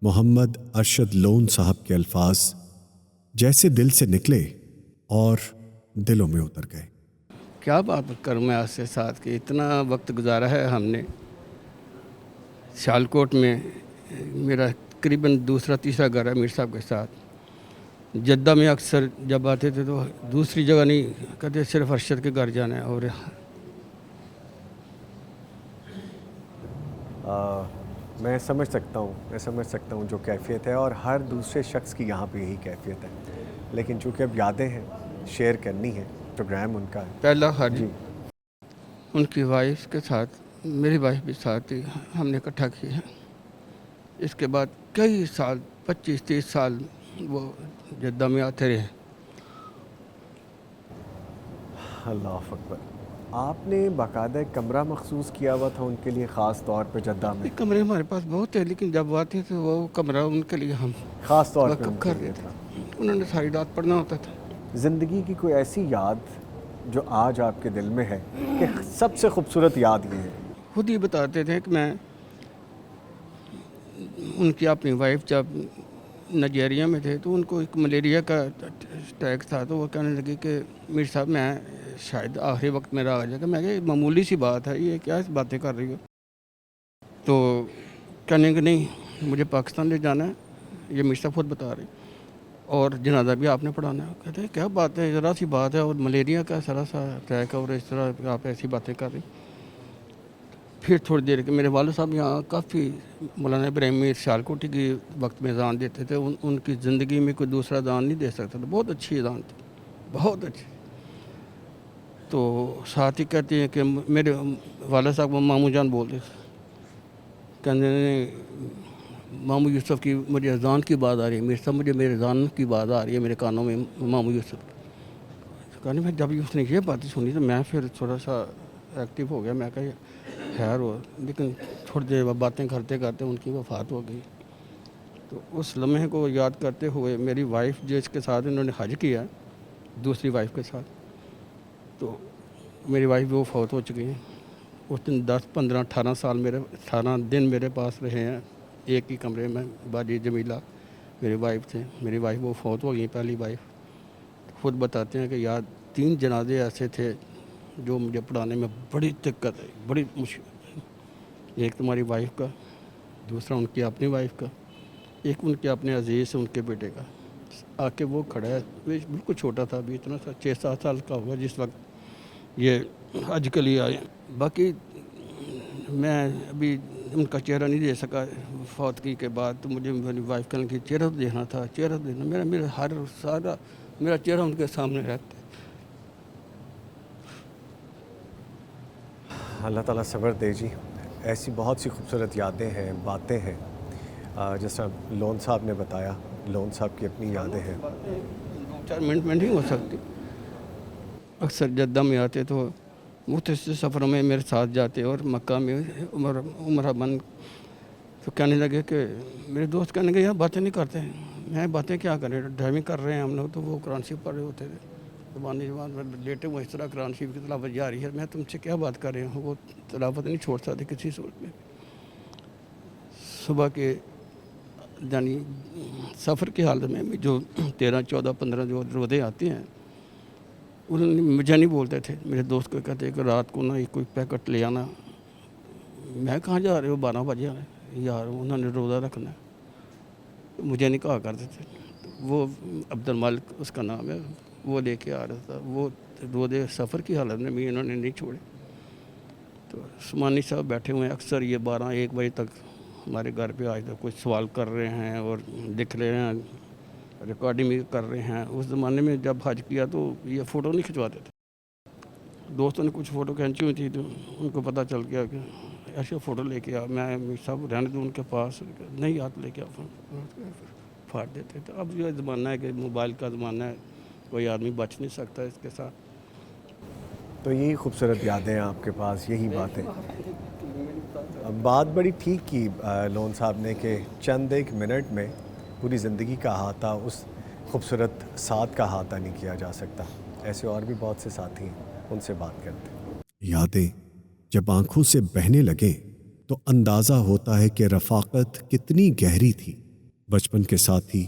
محمد ارشد لون صاحب کے الفاظ جیسے دل سے نکلے اور دلوں میں اتر گئے. کیا بات کروں میں آپ سے ساتھ کہ اتنا وقت گزارا ہے ہم نے سیالکوٹ میں. میرا تقریباً 2-3 گھر ہے میر صاحب کے ساتھ. جدہ میں اکثر جب آتے تھے تو دوسری جگہ نہیں کہتے, صرف ارشد کے گھر جانا ہے. اور میں سمجھ سکتا ہوں جو کیفیت ہے, اور ہر دوسرے شخص کی یہاں پہ یہی کیفیت ہے. لیکن چونکہ اب یادیں ہیں, شیئر کرنی ہے, پروگرام ان کا ہے. پہلا حج ان کی وائف کے ساتھ, میری وائف بھی ساتھ تھی, ہم نے اکٹھا کی ہے. اس کے بعد کئی سال 25-30 سال وہ جدہ میں آتے رہے. اللہ اکبر. آپ نے باقاعدہ ایک کمرہ مخصوص کیا ہوا تھا ان کے لیے خاص طور پہ جدہ میں؟ کمرے ہمارے پاس بہت ہے، لیکن جب آتے تھے وہ کمرہ ان کے لیے ہم خاص طور پہ وقف کر دیتے تھے. انہوں نے ساری رات پڑھنا ہوتا تھا. زندگی کی کوئی ایسی یاد جو آج آپ کے دل میں ہے کہ سب سے خوبصورت یاد یہ ہے؟ خود ہی بتاتے تھے کہ میں ان کی اپنی وائف جب نائجیریا میں تھے تو ان کو ایک ملیریا کا اٹیک تھا، تو وہ کہنے لگے کہ میر صاحب میں شاید آخری وقت میرا آ جائے گا. میں کہ معمولی سی بات ہے، یہ کیا باتیں کر رہی ہو؟ تو کہنے کہ نہیں مجھے پاکستان لے جانا ہے، یہ میر صاحب خود بتا رہے، اور جنازہ بھی آپ نے پڑھانا ہے. کہتے ہیں کیا بات ہے، ذرا سی بات ہے، اور ملیریا کا سرا سا اٹیک ہے اور اس طرح آپ ایسی باتیں کر رہی. پھر تھوڑی دیر کے میرے والد صاحب یہاں کافی مولانا ابراہیم میر سیالکوٹی کی وقت میں اذان دیتے تھے. ان کی زندگی میں کوئی دوسرا اذان نہیں دے سکتا تھا. بہت اچھی اذان تھی، بہت اچھی. تو ساتھ ہی کہتے ہیں کہ میرے والد صاحب کو ماموں جان بولتے تھے. کہتے ہیں ماموں یوسف کی مجھے اذان کی بات آ رہی ہے، میر صاحب مجھے میرے اذان کی بات آ رہی ہے میرے کانوں میں ماموں یوسف. کہنے میں جب اس نے یہ باتیں سنی تو میں پھر تھوڑا سا ایکٹیو ہو گیا. میں کہا خیر ہو، لیکن تھوڑی دیر باتیں کرتے کرتے ان کی وفات ہو گئی. تو اس لمحے کو یاد کرتے ہوئے میری وائف جس کے ساتھ انہوں نے حج کیا دوسری وائف کے ساتھ، تو میری وائف وہ فوت ہو چکی ہیں. اس دن 10 15 18 سال 18 دن میرے پاس رہے ہیں ایک ہی کمرے میں. باجی جمیلہ میری وائف تھے، میری وائف وہ فوت ہو گئی پہلی وائف. خود بتاتے ہیں کہ یاد 3 جنازے ایسے تھے جو مجھے پڑھانے میں بڑی دقت ہے، بڑی مشکل. ایک تمہاری وائف کا، دوسرا ان کی اپنی وائف کا، ایک ان کے اپنے عزیز سے ان کے بیٹے کا. آ کے وہ کھڑا ہے، بالکل چھوٹا تھا ابھی، اتنا سا 6-7 سال کا ہوگا جس وقت یہ حج کے لیے آئے. باقی میں ابھی ان کا چہرہ نہیں دے سکا فوتگی کے بعد. تو مجھے میری وائف کہنے کی چہرہ تو دیکھنا تھا، چہرہ دیکھنا. میرا ہر سارا میرا چہرہ ان کے سامنے رہتا ہے. اللہ تعالیٰ صبر دے جی. ایسی بہت سی خوبصورت یادیں ہیں، باتیں ہیں. جس طرح لون صاحب نے بتایا، لون صاحب کی اپنی یادیں ہیں. 2-4 منٹ میں نہیں ہو سکتی. اکثر جدہ میں آتے تو مختصر سفروں میں میرے ساتھ جاتے، اور مکہ میں عمرہ بند. تو کہنے لگے کہ میرے دوست کہنے لگے یار باتیں نہیں کرتے ہیں. میں باتیں کیا کریں، ڈرائیونگ کر رہے ہیں ہم لوگ. تو وہ قرآن شریف پڑھ رہے ہوتے تھے، زبانی میں لیٹے ہوئے اس طرح قرآن شریف کی تلاوت جاری ہے. میں تم سے کیا بات کر رہے ہوں، وہ تلاوت نہیں چھوڑ سکتے کسی صورت میں. صبح کے یعنی سفر کی حالت میں جو 13 14 15 جو روزے آتے ہیں، انہوں نے مجھے نہیں بولتے تھے. میرے دوست کو کہتے کہ رات کو نا کوئی پیکٹ لے آنا. میں کہاں جا رہے ہو، 12 بجے یار انہوں نے روزہ رکھنا ہے. مجھے نہیں کہا کرتے تھے. وہ عبد المالک اس کا نام ہے، وہ لے کے آ رہا تھا. وہ روزے سفر کی حالت میں بھی انہوں نے نہیں چھوڑے. تو عثمانی صاحب بیٹھے ہوئے ہیں اکثر یہ 12-1 بجے تک ہمارے گھر پہ آج تک کچھ سوال کر رہے ہیں اور لکھ رہے ہیں، ریکارڈنگ بھی کر رہے ہیں. اس زمانے میں جب حج کیا تو یہ فوٹو نہیں کھنچواتے تھے. دوستوں نے کچھ فوٹو کھینچی ہوئی تھی تو ان کو پتہ چل گیا کہ ایسے فوٹو لے کے آ. میں صاحب رہنے دوں ان کے پاس، نہیں ہاتھ لے کے آ پھاڑ دیتے. تو اب یہ زمانہ ہے کہ موبائل کا زمانہ ہے، کوئی آدمی بچ نہیں سکتا اس کے ساتھ. تو یہی خوبصورت یادیں ہیں آپ کے پاس، یہی باتیں. بات بڑی ٹھیک کی لون صاحب نے کہ چند ایک منٹ میں پوری زندگی کا احاطہ اس خوبصورت ساتھ کا احاطہ نہیں کیا جا سکتا. ایسے اور بھی بہت سے ساتھی ہیں، ان سے بات کرتے ہیں. یادیں جب آنکھوں سے بہنے لگیں تو اندازہ ہوتا ہے کہ رفاقت کتنی گہری تھی. بچپن کے ساتھی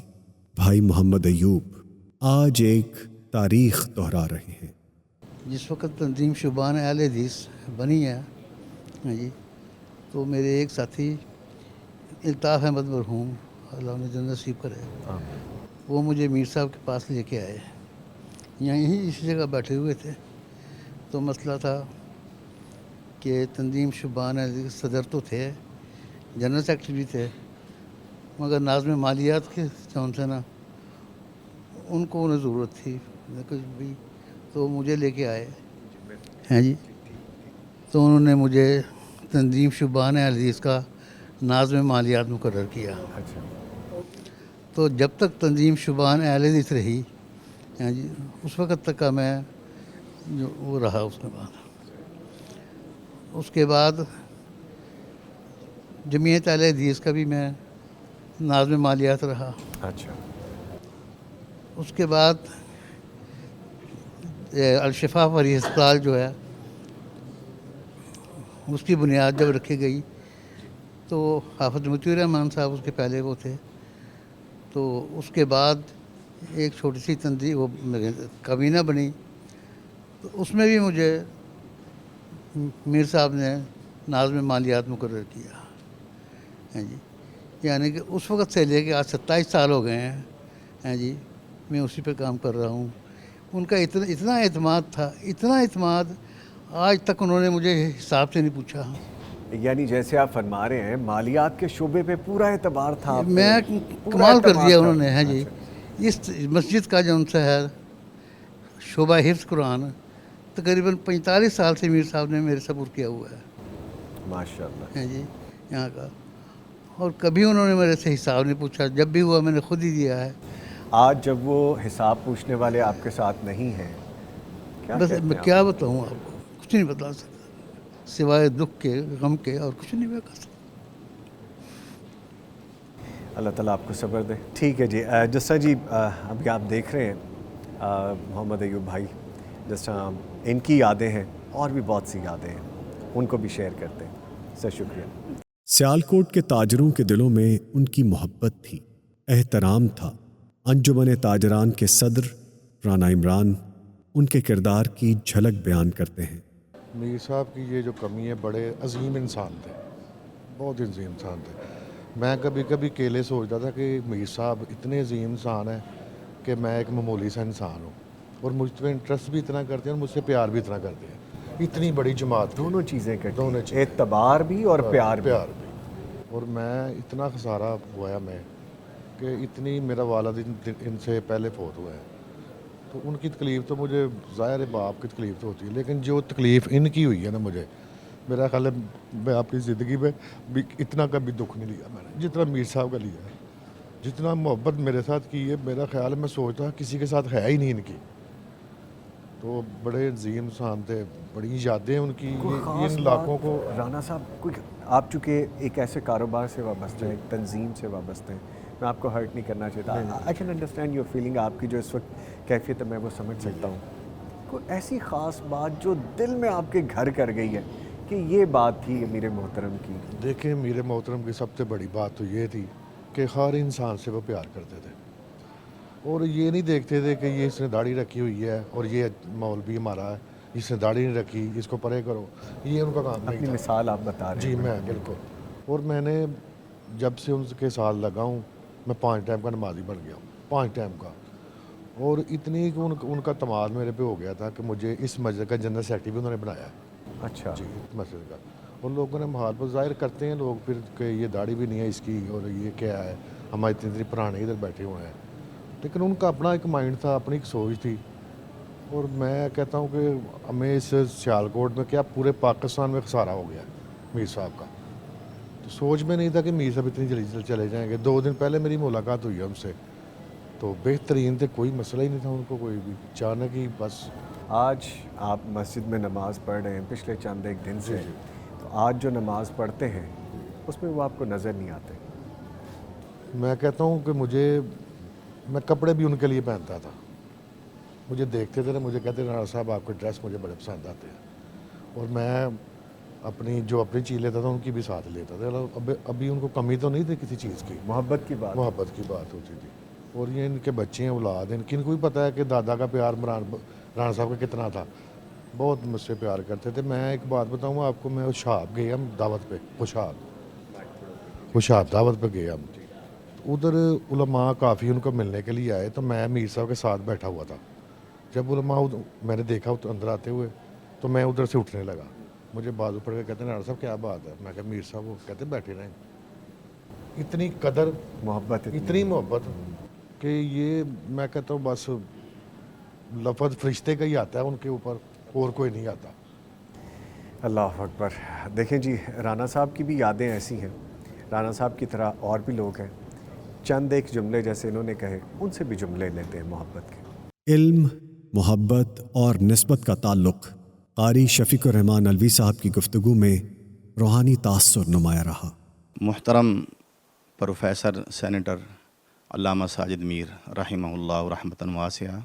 بھائی محمد ایوب آج ایک تاریخ دہرا رہے ہیں. جس وقت تنظیم شبان اہل حدیث بنی ہے جی، تو میرے ایک ساتھی الطاف احمد مرحوم، اللہ انہیں جنت نصیب کرے، وہ مجھے میر صاحب کے پاس لے کے آئے. یہیں اسی جگہ بیٹھے ہوئے تھے. تو مسئلہ تھا کہ تنظیم شبان اہل حدیث صدر تو تھے، جنرل سیکرٹری بھی تھے، مگر ناظم مالیات کے جون سے نا ان کو انہیں ضرورت تھی کچھ بھی، تو مجھے لے کے آئے ہیں جی. تو انہوں نے مجھے تنظیم شبان اہل حدیث کا ناظم مالیات مقرر کیا. تو جب تک تنظیم شبان اہل حدیث رہی ہیں جی، اس وقت تک کا میں جو وہ رہا اس کے بعد. اس کے بعد جمعیت اہل حدیث کا بھی میں ناظم مالیات رہا. اچھا. اس کے بعد الشفا فری ہسپتال جو ہے اس کی بنیاد جب رکھی گئی تو حافظ مطیع الرحمان صاحب اس کے پہلے وہ تھے. تو اس کے بعد ایک چھوٹی سی تنظیم وہ کابینہ بنی. تو اس میں بھی مجھے میر صاحب نے ناظم مالیات مقرر کیا. ہاں جی. یعنی کہ اس وقت سے لے کے آج 27 سال ہو گئے ہیں. ہاں جی. میں اسی پہ کام کر رہا ہوں. ان کا اتنا اعتماد تھا، اتنا اعتماد، آج تک انہوں نے مجھے حساب سے نہیں پوچھا. یعنی جیسے آپ فرما رہے ہیں مالیات کے شعبے پہ پورا اعتبار تھا آپ پہ. میں کمال کر دیا انہوں نے. ہاں جی. اس مسجد کا جو ان سے ہے شعبہ حفظ قرآن تقریباً 45 سال سے میر صاحب نے میرے سپرد کیا ہوا ہے. ماشاءاللہ. ہاں جی. یہاں کا. اور کبھی انہوں نے میرے سے حساب نہیں پوچھا. جب بھی ہوا میں نے خود ہی دیا ہے. آج جب وہ حساب پوچھنے والے آپ کے ساتھ نہیں ہیں بس میں کیا بتاؤں آپ کو، کچھ نہیں بتا سکتا سوائے دکھ کے، غم کے، اور کچھ نہیں میں کر سکتا. اللہ تعالیٰ آپ کو صبر دے. ٹھیک ہے جی. جس طرح جی ابھی آپ دیکھ رہے ہیں محمد ایوب بھائی، جس طرح ان کی یادیں ہیں اور بھی بہت سی یادیں ہیں، ان کو بھی شیئر کرتے ہیں. سر شکریہ. سیالکوٹ کے تاجروں کے دلوں میں ان کی محبت تھی، احترام تھا. انجمن تاجران کے صدر رانا عمران ان کے کردار کی جھلک بیان کرتے ہیں. میر صاحب کی یہ جو کمی ہے، بڑے عظیم انسان تھے، بہت عظیم انسان تھے. میں کبھی کبھی کیلے سوچتا تھا کہ میر صاحب اتنے عظیم انسان ہیں کہ میں ایک معمولی سا انسان ہوں، اور مجھ پہ انٹرسٹ بھی اتنا کرتے ہیں اور مجھ سے پیار بھی اتنا کرتے ہیں. اتنی بڑی جماعت، دونوں چیزیں کرتے دونوں ہیں، چیزیں، اعتبار بھی اور پیار بھی. اور میں اتنا خسارہ ہوا میں کہ اتنی، میرا والد ان سے پہلے فوت ہوا ہے، تو ان کی تکلیف تو مجھے ظاہر ہے باپ کی تکلیف تو ہوتی ہے، لیکن جو تکلیف ان کی ہوئی ہے نا، مجھے میرا خیال ہے میں اپنی زندگی میں بھی اتنا کبھی دکھ نہیں لیا میں نے جتنا میر صاحب کا لیا ہے. جتنا محبت میرے ساتھ کی ہے، میرا خیال ہے میں سوچتا کسی کے ساتھ ہے ہی نہیں ان کی. تو بڑے عظیم انسان تھے، بڑی یادیں ان کی. ان لاکھوں کو رانا صاحب، کوئی آپ چونکہ ایک ایسے کاروبار سے وابستہ ہیں، ایک تنظیم سے وابستہ ہیں، میں آپ کو ہرٹ نہیں کرنا چاہتا. I can understand your feeling. آپ کی جو اس وقت کیفیت ہے میں وہ سمجھ سکتا ہوں. کوئی ایسی خاص بات جو دل میں آپ کے گھر کر گئی ہے کہ یہ بات تھی امیر محترم کی؟ دیکھیں، امیر محترم کی سب سے بڑی بات تو یہ تھی کہ ہر انسان سے وہ پیار کرتے تھے، اور یہ نہیں دیکھتے تھے کہ یہ اس نے داڑھی رکھی ہوئی ہے اور یہ مولوی ہمارا ہے، اس نے داڑھی نہیں رکھی، اس کو پرے کرو. یہ ان کا کام نہیں اپنی تھا. مثال آپ بتا رہے ہیں. جی میں بالکل. اور میں نے جب سے ان کے ساتھ لگا ہوں، میں 5 ٹائم کا نمازی بن گیا ہوں، 5 ٹائم کا. اور اتنی کہ ان کا اعتماد میرے پہ ہو گیا تھا کہ مجھے اس مسجد کا جنرل سیکرٹری بھی انہوں نے بنایا ہے. اچھا. جی مسجد کا. اور لوگوں نے محال پر ظاہر کرتے ہیں لوگ پھر کہ یہ داڑھی بھی نہیں ہے اس کی، اور یہ کیا ہے، ہم اتنی پرانے ادھر بیٹھے ہوئے ہیں. لیکن ان کا اپنا ایک مائنڈ تھا، اپنی ایک سوچ تھی. اور میں کہتا ہوں کہ ہمیں اس سیالکوٹ میں کیا پورے پاکستان میں خسارہ ہو گیا میر صاحب کا. تو سوچ میں نہیں تھا کہ میر صاحب اتنی جلدی چلے جائیں گے. 2 دن پہلے میری ملاقات ہوئی ہے ان سے، تو بہترین تھے، کوئی مسئلہ ہی نہیں تھا ان کو کوئی بھی. اچانک ہی بس. آج آپ مسجد میں نماز پڑھ رہے ہیں پچھلے چند ایک دن سے، تو آج جو نماز پڑھتے ہیں اس میں وہ آپ کو نظر نہیں آتے. میں کہتا ہوں کہ میں کپڑے بھی ان کے لیے پہنتا تھا. مجھے دیکھتے تھے نا، مجھے کہتے رانا صاحب آپ کے ڈریس مجھے بڑے پسند آتے ہیں، اور میں اپنی چیز لیتا تھا ان کی بھی ساتھ لیتا تھا. ابھی ان کو کمی تو نہیں تھی کسی چیز کی. محبت کی بات ہوتی تھی. اور یہ ان کے بچے ہیں، اولاد ہیں، ان کو بھی پتہ ہے کہ دادا کا پیار رانا صاحب کا کتنا تھا. بہت مجھ سے پیار کرتے تھے. میں ایک بات بتاؤں آپ کو، میں خوشاب گئے ہم دعوت پہ، خوشاب دعوت پہ گئے ہم. ادھر علماء کافی ان کو ملنے کے لیے آئے، تو میں میر صاحب کے ساتھ بیٹھا ہوا تھا. جب علماء میں نے دیکھا اندر آتے ہوئے، تو میں ادھر سے اٹھنے لگا. مجھے بازو پڑھ کے کہتے ہیں رانا صاحب کیا بات ہے؟ میں کہا میر صاحب. وہ کہتے بیٹھے رہیں. اتنی قدر محبت، اتنی محبت کہ یہ میں کہتا ہوں بس لفظ فرشتے کا ہی آتا ہے ان کے اوپر، اور کوئی نہیں آتا. اللہ اکبر. دیکھیں جی، رانا صاحب کی بھی یادیں ایسی ہیں، رانا صاحب کی طرح اور بھی لوگ ہیں. چند ایک جملے جیسے انہوں نے کہے، ان سے بھی جملے لیتے ہیں محبت کے. علم، محبت اور نسبت کا تعلق قاری شفیق الرحمان الوی صاحب کی گفتگو میں روحانی تاثر نمایاں رہا۔ محترم پروفیسر سینیٹر علامہ ساجد میر رحمہ اللہ رحمتاً واسعہ،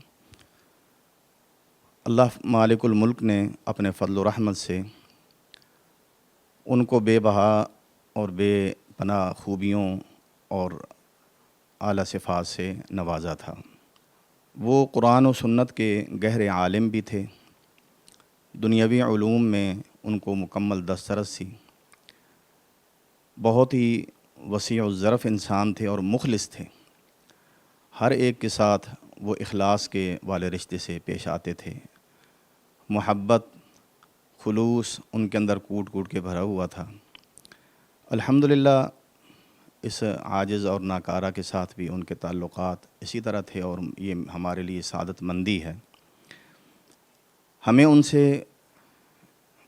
اللہ مالک الملک نے اپنے فضل و رحمت سے ان کو بے بہا اور بے پناہ خوبیوں اور اعلیٰ صفات سے نوازا تھا۔ وہ قرآن و سنت کے گہرے عالم بھی تھے، دنیاوی علوم میں ان کو مکمل دسترس تھی، بہت ہی وسیع الظرف انسان تھے اور مخلص تھے۔ ہر ایک کے ساتھ وہ اخلاص کے والے رشتے سے پیش آتے تھے، محبت خلوص ان کے اندر کوٹ کوٹ کے بھرا ہوا تھا۔ الحمدللہ اس عاجز اور ناکارہ کے ساتھ بھی ان کے تعلقات اسی طرح تھے، اور یہ ہمارے لیے سعادت مندی ہے۔ ہمیں ان سے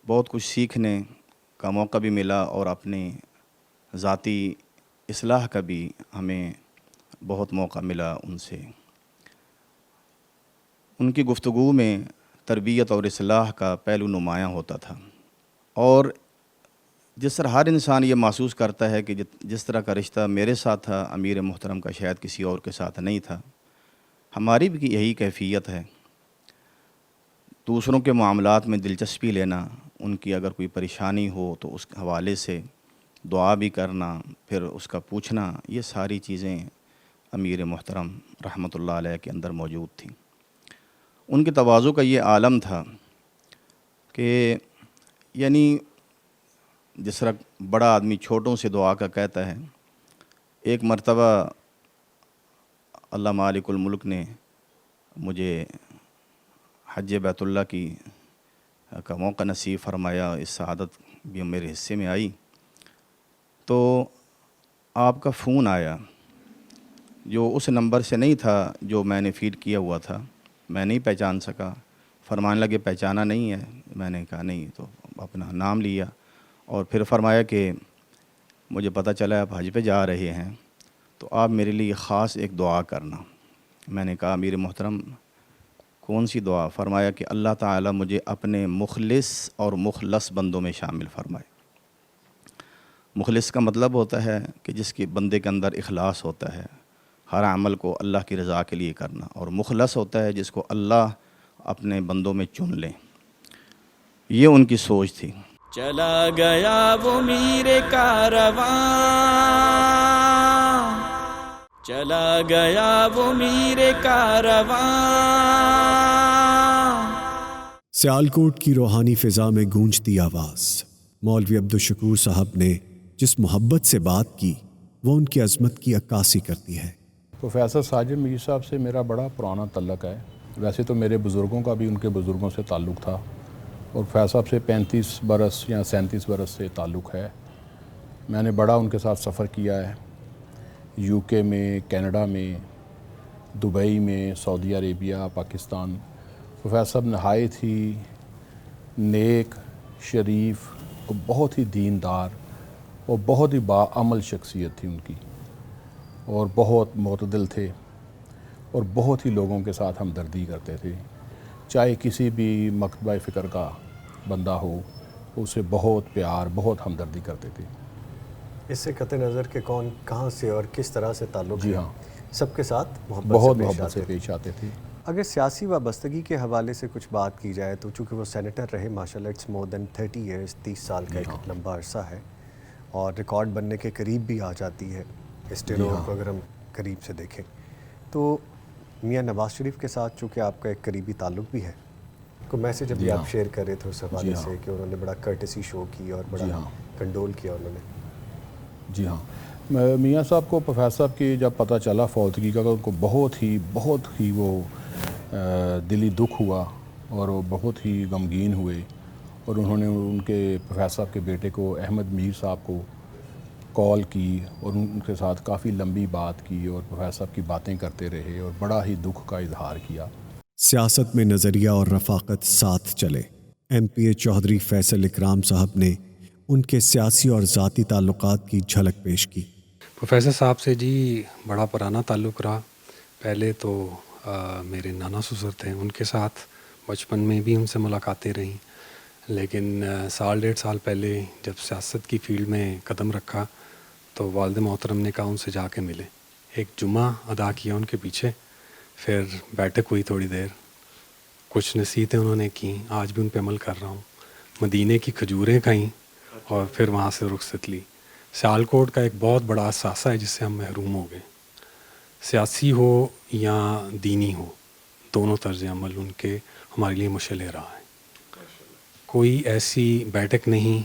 بہت کچھ سیکھنے کا موقع بھی ملا، اور اپنی ذاتی اصلاح کا بھی ہمیں بہت موقع ملا ان سے۔ ان کی گفتگو میں تربیت اور اصلاح کا پہلو نمایاں ہوتا تھا، اور جس طرح ہر انسان یہ محسوس کرتا ہے کہ جس طرح کا رشتہ میرے ساتھ تھا امیر محترم کا شاید کسی اور کے ساتھ نہیں تھا، ہماری بھی یہی کیفیت ہے۔ دوسروں کے معاملات میں دلچسپی لینا، ان کی اگر کوئی پریشانی ہو تو اس حوالے سے دعا بھی کرنا، پھر اس کا پوچھنا، یہ ساری چیزیں امیر محترم رحمۃ اللہ علیہ کے اندر موجود تھیں۔ ان کے تواضع کا یہ عالم تھا کہ یعنی جس طرح بڑا آدمی چھوٹوں سے دعا کا کہتا ہے، ایک مرتبہ اللہ مالک الملک نے مجھے حج بیت اللہ کا موقع نصیب فرمایا، اس سعادت بھی میرے حصے میں آئی، تو آپ کا فون آیا جو اس نمبر سے نہیں تھا جو میں نے فیڈ کیا ہوا تھا، میں نہیں پہچان سکا۔ فرمانے لگے پہچانا نہیں ہے، میں نے کہا نہیں، تو اپنا نام لیا، اور پھر فرمایا کہ مجھے پتہ چلا آپ حج پہ جا رہے ہیں، تو آپ میرے لیے خاص ایک دعا کرنا۔ میں نے کہا امیر محترم کون سی دعا؟ فرمایا کہ اللہ تعالیٰ مجھے اپنے مخلص اور مخلص بندوں میں شامل فرمائے۔ مخلص کا مطلب ہوتا ہے کہ جس کے بندے کے اندر اخلاص ہوتا ہے، ہر عمل کو اللہ کی رضا کے لیے کرنا، اور مخلص ہوتا ہے جس کو اللہ اپنے بندوں میں چن لے۔ یہ ان کی سوچ تھی۔ چلا گیا وہ میر کارواں، چلا گیا وہ میر کارواں۔ سیالکوٹ کی روحانی فضا میں گونجتی آواز، مولوی عبدالشکور صاحب نے جس محبت سے بات کی وہ ان کی عظمت کی عکاسی کرتی ہے۔ پروفیسر ساجد میر صاحب سے میرا بڑا پرانا تعلق ہے، ویسے تو میرے بزرگوں کا بھی ان کے بزرگوں سے تعلق تھا، اور پروفیسر صاحب سے 35 برس یا 37 برس سے تعلق ہے۔ میں نے بڑا ان کے ساتھ سفر کیا ہے، یو کے میں، کینیڈا میں، دبئی میں، سعودی عربیہ، پاکستان۔ پروفیسر صاحب نہایت ہی نیک، شریف اور بہت ہی دیندار اور بہت ہی باعمل شخصیت تھی ان کی، اور بہت معتدل تھے، اور بہت ہی لوگوں کے ساتھ ہمدردی کرتے تھے، چاہے کسی بھی مکتبہ فکر کا بندہ ہو، اسے بہت پیار، بہت ہمدردی کرتے تھے۔ اس سے قطع نظر کہ کون کہاں سے اور کس طرح سے تعلق جی ہے، ہاں، سب کے ساتھ بہت محبت سے پیش آتے تھے۔ اگر سیاسی وابستگی کے حوالے سے کچھ بات کی جائے تو چونکہ وہ سینیٹر رہے ماشاءاللہ، اٹس مور دین 30 ایئرس، 30 سال کا ایک لمبا عرصہ ہے، اور ریکارڈ بننے کے قریب بھی آ جاتی ہے اسٹینو کو اگر ہم قریب سے دیکھیں تو۔ میاں نواز شریف کے ساتھ چونکہ آپ کا ایک قریبی تعلق بھی ہے، کوئی میسیج ابھی آپ شیئر کر رہے تھے اس حوالے سے کہ انہوں نے بڑا کرٹسی شو کی اور بڑا کنڈول کیا انہوں نے؟ جی ہاں، میاں صاحب کو پروفیسر صاحب کی جب پتہ چلا فوتگی کا، ان کو بہت ہی وہ دلی دکھ ہوا، اور وہ بہت ہی غمگین ہوئے، اور انہوں نے ان کے پروفیسر صاحب کے بیٹے کو احمد میر صاحب کو کال کی، اور ان کے ساتھ کافی لمبی بات کی، اور پروفیسر صاحب کی باتیں کرتے رہے، اور بڑا ہی دکھ کا اظہار کیا۔ سیاست میں نظریہ اور رفاقت ساتھ چلے۔ ایم پی اے چودھری فیصل اکرام صاحب نے ان کے سیاسی اور ذاتی تعلقات کی جھلک پیش کی۔ پروفیسر صاحب سے جی بڑا پرانا تعلق رہا۔ پہلے تو میرے نانا سسر تھے، ان کے ساتھ بچپن میں بھی ان سے ملاقاتیں رہیں، لیکن سال 1.5 سال پہلے جب سیاست کی فیلڈ میں قدم رکھا تو والد محترم نے کہا ان سے جا کے ملے. ایک جمعہ ادا کیا ان کے پیچھے، پھر بیٹھک ہوئی تھوڑی دیر، کچھ نصیحتیں انہوں نے کیں، آج بھی ان پہ عمل کر رہا ہوں. مدینے کی کھجوریں کھائیں اور پھر وہاں سے رخصت لی. سیالکوٹ کا ایک بہت بڑا اثاثہ ہے جس سے ہم محروم ہو گئے. سیاسی ہو یا دینی ہو، دونوں طرز عمل ان کے ہمارے لیے مشعل راہ ہے. کوئی ایسی بیٹھک نہیں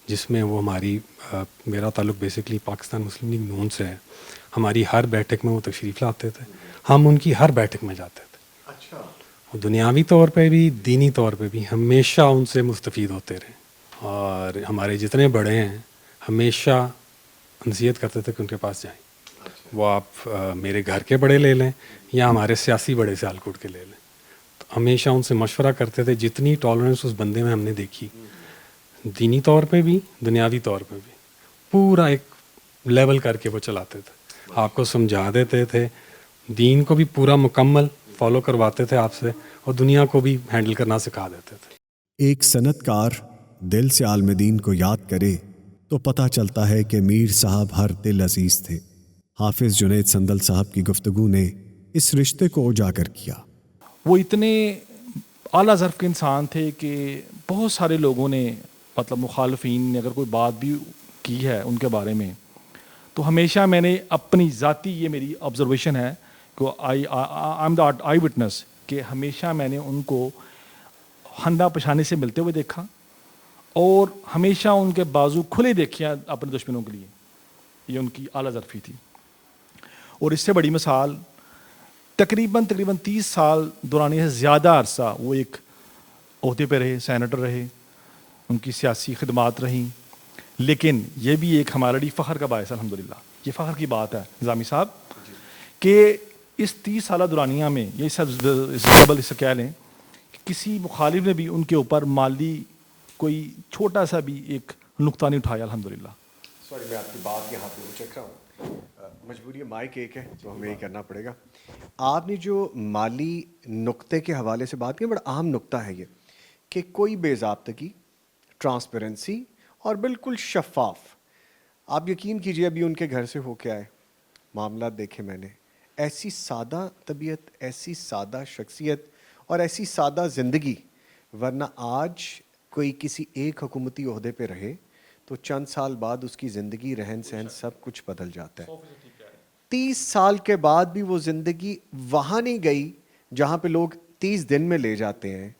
جس میں وہ ہماری میرا تعلق بیسکلی پاکستان مسلم لیگ نون سے ہے. ہماری ہر بیٹھک میں وہ تشریف لاتے تھے، ہم ان کی ہر بیٹھک میں جاتے تھے. اچھا. وہ دنیاوی طور پہ بھی دینی طور پہ بھی ہمیشہ ان سے مستفید ہوتے رہے. اور ہمارے جتنے بڑے ہیں ہمیشہ نصیحت کرتے تھے کہ ان کے پاس جائیں. وہ آپ میرے گھر کے بڑے لے لیں یا ہمارے سیاسی بڑے سیالکوٹ کے لے لیں، تو ہمیشہ ان سے مشورہ کرتے تھے. جتنی ٹالرنس اس بندے میں ہم نے دیکھی، دینی طور پہ بھی دنیاوی طور پہ بھی، پورا ایک لیول کر کے وہ چلاتے تھے. آپ کو سمجھا دیتے تھے، دین کو بھی پورا مکمل فالو کرواتے تھے آپ سے، اور دنیا کو بھی ہینڈل کرنا سکھا دیتے تھے. ایک صنعت کار دل سے عالم دین کو یاد کرے تو پتہ چلتا ہے کہ میر صاحب ہر دل عزیز تھے. حافظ جنید سندل صاحب کی گفتگو نے اس رشتے کو اجاگر کیا. وہ اتنے اعلیٰ ظرف کے انسان تھے کہ بہت سارے لوگوں نے مطلب مخالفین نے اگر کوئی بات بھی کی ہے ان کے بارے میں، تو ہمیشہ میں نے اپنی ذاتی، یہ میری آبزرویشن ہے کہ I am the I witness, کہ ہمیشہ میں نے ان کو ہندا پچھانے سے ملتے ہوئے دیکھا اور ہمیشہ ان کے بازو کھلے دیکھے ہیں اپنے دشمنوں کے لیے. یہ ان کی اعلیٰ ظرفی تھی. اور اس سے بڑی مثال تقریباً 30 سال دورانیہ سے زیادہ عرصہ وہ ایک عہدے پہ رہے، سینیٹر رہے، ان کی سیاسی خدمات رہیں. لیکن یہ بھی ایک ہمارے لیے فخر کا باعث ہے، الحمدللہ یہ فخر کی بات ہے نظامی صاحب، کہ اس 30 سالہ دورانیہ میں یہ اس سے کہہ لیں کہ کسی مخالف نے بھی ان کے اوپر مالی کوئی چھوٹا سا بھی ایک نقطہ نہیں اٹھایا. الحمدللہ. سوری میں آپ کی بات یہاں پہ چیک رہا ہوں، مجبوری مائک ایک ہے تو ہمیں یہ کرنا پڑے گا. آپ نے جو مالی نقطے کے حوالے سے بات کی، بڑا اہم نقطہ ہے یہ کہ کوئی بے ضابطگی، ٹرانسپیرنسی اور بالکل شفاف. آپ یقین کیجئے ابھی ان کے گھر سے ہو کے آئے، معاملات دیکھے میں نے، ایسی سادہ طبیعت، ایسی سادہ شخصیت اور ایسی سادہ زندگی. ورنہ آج کوئی کسی ایک حکومتی عہدے پہ رہے تو چند سال بعد اس کی زندگی، رہن سہن سب کچھ بدل جاتا ہے. 30 سال کے بعد بھی وہ زندگی وہاں نہیں گئی جہاں پہ لوگ 30 دن میں لے جاتے ہیں.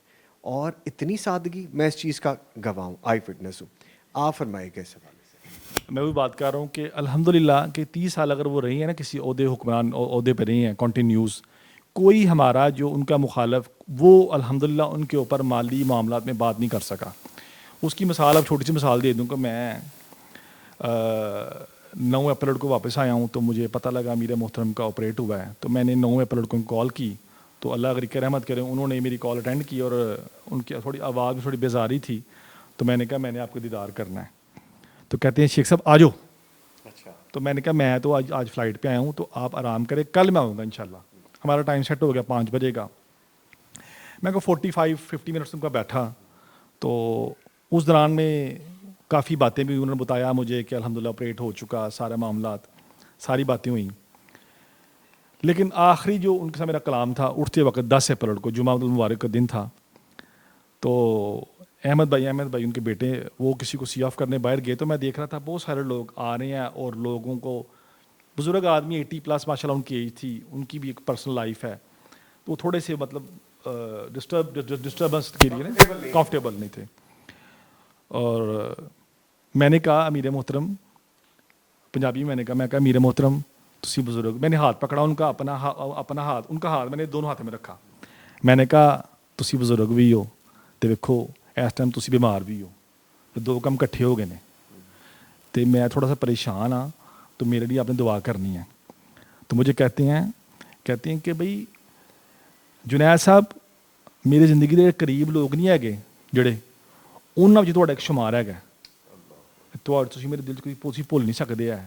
اور اتنی سادگی، میں اس چیز کا گواہ ہوں، آئی فٹنس ہوں. آپ فرمائے کیسے بات؟ میں بھی بات کر رہا ہوں کہ الحمدللہ کہ 30 سال اگر وہ رہی ہیں نا کسی عہدے، حکمران عہدے پہ رہی ہیں کنٹینیوز، کوئی ہمارا جو ان کا مخالف وہ الحمدللہ ان کے اوپر مالی معاملات میں بات نہیں کر سکا. اس کی مثال اب چھوٹی سی مثال دے دوں کہ میں 9 اپریل کو واپس آیا ہوں تو مجھے پتہ لگا امیر محترم کا آپریٹ ہوا ہے. تو میں نے 9 اپریل کو کال کی تو اللہ غریق رحمت کرے انہوں نے میری کال اٹینڈ کی، اور ان کی تھوڑی آواز میں تھوڑی بیزاری تھی. تو میں نے کہا میں نے آپ کو دیدار کرنا ہے. تو کہتے ہیں شیخ صاحب آ جاؤ. اچھا. تو میں نے کہا میں تو آج فلائٹ پہ آیا ہوں تو آپ آرام کریں، کل میں آؤں گا انشاءاللہ. ہمارا ٹائم سیٹ ہو گیا 5 بجے کا. میں کو 45-50 منٹس ان کا بیٹھا. تو اس دوران میں کافی باتیں بھی انہوں نے بتایا مجھے کہ الحمدللہ آپریٹ ہو چکا، سارے معاملات، ساری باتیں ہوئیں. لیکن آخری جو ان کے ساتھ میرا کلام تھا اٹھتے وقت 10 اپریل کو جمعہ المبارک کا دن تھا. تو احمد بھائی ان کے بیٹے وہ کسی کو سی آف کرنے باہر گئے. تو میں دیکھ رہا تھا بہت سارے لوگ آ رہے ہیں اور لوگوں کو، بزرگ آدمی 80+ ماشاءاللہ ان کی ایج تھی، ان کی بھی ایک پرسنل لائف ہے. تو وہ تھوڑے سے مطلب ڈسٹربنس کے لیے کمفرٹیبل نہیں تھے. اور میں نے کہا امیر محترم، پنجابی میں نے کہا امیر محترم تسی بزرگ، میں نے ہاتھ پکڑا ان کا، اپنا ہاتھ، ان کا ہاتھ میں نے دونوں ہاتھ میں رکھا. میں نے کہا تسی بزرگ بھی ہو تو ویکھو اس ٹائم تسی بیمار بھی ہو، تو 2 کم کٹھے ہو گئے نے، تو میں تھوڑا سا پریشان ہاں، تو میرے لیے آپ نے دعا کرنی ہے. تو مجھے کہتے ہیں کہ بھئی جنید صاحب میری زندگی کے قریب لوگ نہیں ہے جڑے انہاں وچ تہاڈا ایک شمار ہے، تسی میرے دل کوئی بھول نہیں سکتے ہے.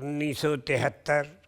1973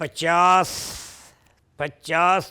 50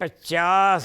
50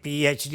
PhD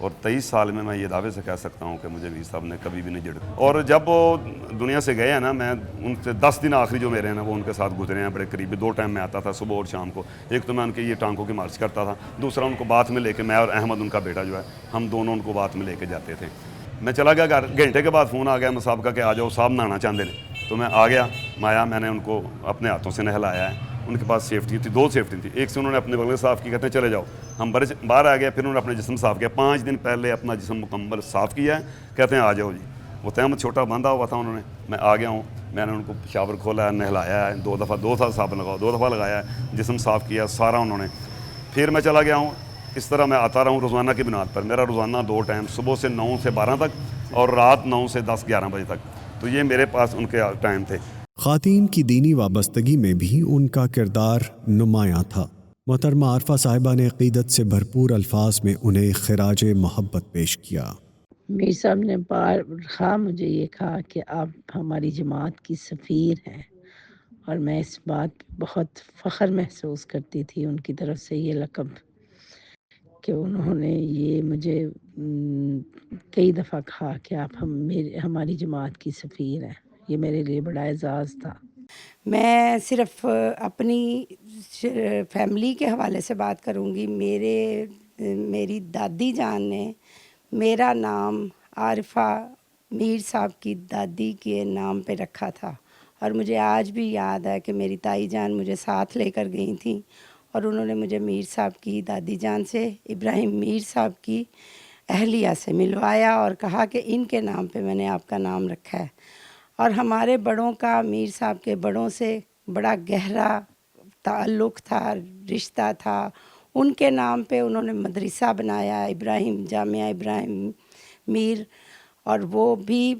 اور 23 سال میں یہ دعوے سے کہہ سکتا ہوں کہ مجھے میر صاحب نے کبھی بھی نہیں جھڑکا. اور جب وہ دنیا سے گئے ہیں نا, میں ان سے 10 دن آخری جو میرے ہیں نا وہ ان کے ساتھ گزرے ہیں بڑے قریبی. 2 ٹائم میں آتا تھا, صبح اور شام کو. ایک تو میں ان کے یہ ٹانکوں کی مالش کرتا تھا, دوسرا ان کو باتھ میں لے کے, میں اور احمد ان کا بیٹا جو ہے, ہم دونوں ان کو باتھ میں لے کے جاتے تھے. میں چلا گیا گھر, گھنٹے کے بعد فون آ گیا صاحب کا کہ آ جاؤ صاحب نہانا چاہتے ہیں. تو میں آ گیا, میں نے ان کو اپنے ہاتھوں سے نہلایا ہے. ان کے پاس سیفٹی تھی, 2 سیفٹی تھی. ایک سے انہوں نے اپنے بغل صاف کی, کہتے ہیں چلے جاؤ. ہم باہر آ گیا, پھر انہوں نے اپنے جسم صاف کیا. 5 دن پہلے اپنا جسم مکمل صاف کیا ہے, کہتے ہیں آ جاؤ جی. وہ تحمد چھوٹا باندھا ہوا تھا انہوں نے, میں آ گیا ہوں. میں نے ان کو شاور کھولا ہے, نہلایا ہے 2 دفعہ, 2 دفعہ صابن لگاؤ, 2 دفعہ لگایا ہے, جسم صاف کیا سارا انہوں نے. پھر میں چلا گیا ہوں. اس طرح میں آتا رہا ہوں روزانہ کی بنیاد پر. میرا روزانہ 2 ٹائم, صبح سے 9 سے 12 تک اور رات 9 سے 10-11 بجے تک. تو یہ میرے پاس ان کے ٹائم تھے. خواتین کی دینی وابستگی میں بھی ان کا کردار نمایاں تھا. محترمہ عارفہ صاحبہ نے عقیدت سے بھرپور الفاظ میں انہیں خراج محبت پیش کیا. میر صاحب نے بارہا مجھے یہ کہا کہ آپ ہماری جماعت کی سفیر ہیں, اور میں اس بات پہ بہت فخر محسوس کرتی تھی ان کی طرف سے یہ لقب, کہ انہوں نے یہ مجھے کئی دفعہ کہا کہ آپ ہماری جماعت کی سفیر ہیں. یہ میرے لیے بڑا اعزاز تھا. میں صرف اپنی فیملی کے حوالے سے بات کروں گی. میری دادی جان نے میرا نام عارفہ میر صاحب کی دادی کے نام پہ رکھا تھا, اور مجھے آج بھی یاد ہے کہ میری تائی جان مجھے ساتھ لے کر گئی تھیں, اور انہوں نے مجھے میر صاحب کی دادی جان سے ابراہیم میر صاحب کی اہلیہ سے ملوایا اور کہا کہ ان کے نام پہ میں نے آپ کا نام رکھا ہے. اور ہمارے بڑوں کا میر صاحب کے بڑوں سے بڑا گہرا تعلق تھا, رشتہ تھا. ان کے نام پہ انہوں نے مدرسہ بنایا, جامعہ ابراہیم میر, اور وہ بھی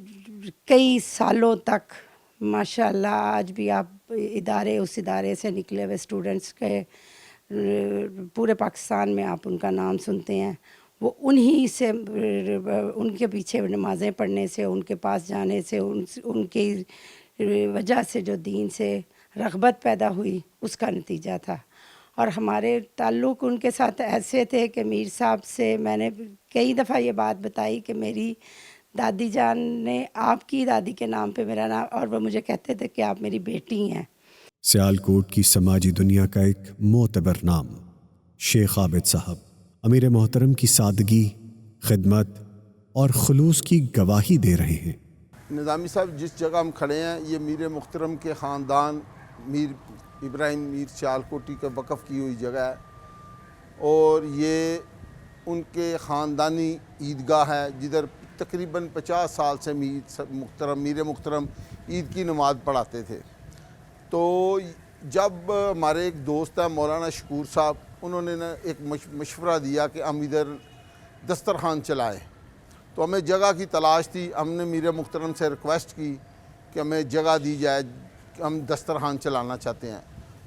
کئی سالوں تک ماشاءاللہ. آج بھی آپ اس ادارے سے نکلے ہوئے اسٹوڈنٹس کے پورے پاکستان میں آپ ان کا نام سنتے ہیں. وہ انہی سے, ان کے پیچھے نمازیں پڑھنے سے, ان کے پاس جانے سے, ان کی وجہ سے جو دین سے رغبت پیدا ہوئی, اس کا نتیجہ تھا. اور ہمارے تعلق ان کے ساتھ ایسے تھے کہ میر صاحب سے میں نے کئی دفعہ یہ بات بتائی کہ میری دادی جان نے آپ کی دادی کے نام پہ میرا نام, اور وہ مجھے کہتے تھے کہ آپ میری بیٹی ہیں. سیالکوٹ کی سماجی دنیا کا ایک معتبر نام شیخ عابد صاحب امیر محترم کی سادگی, خدمت اور خلوص کی گواہی دے رہے ہیں. نظامی صاحب, جس جگہ ہم کھڑے ہیں یہ میر محترم کے خاندان میر ابراہیم میر سیالکوٹی کا وقف کی ہوئی جگہ ہے, اور یہ ان کے خاندانی عیدگاہ ہے جدھر تقریباً 50 سال سے میر محترم عید کی نماز پڑھاتے تھے. تو جب ہمارے ایک دوست ہیں مولانا شکور صاحب, انہوں نے ایک مشورہ دیا کہ ہم ادھر دسترخوان چلائیں. تو ہمیں جگہ کی تلاش تھی. ہم نے میر محترم سے ریکویسٹ کی کہ ہمیں جگہ دی جائے, ہم دسترخوان چلانا چاہتے ہیں.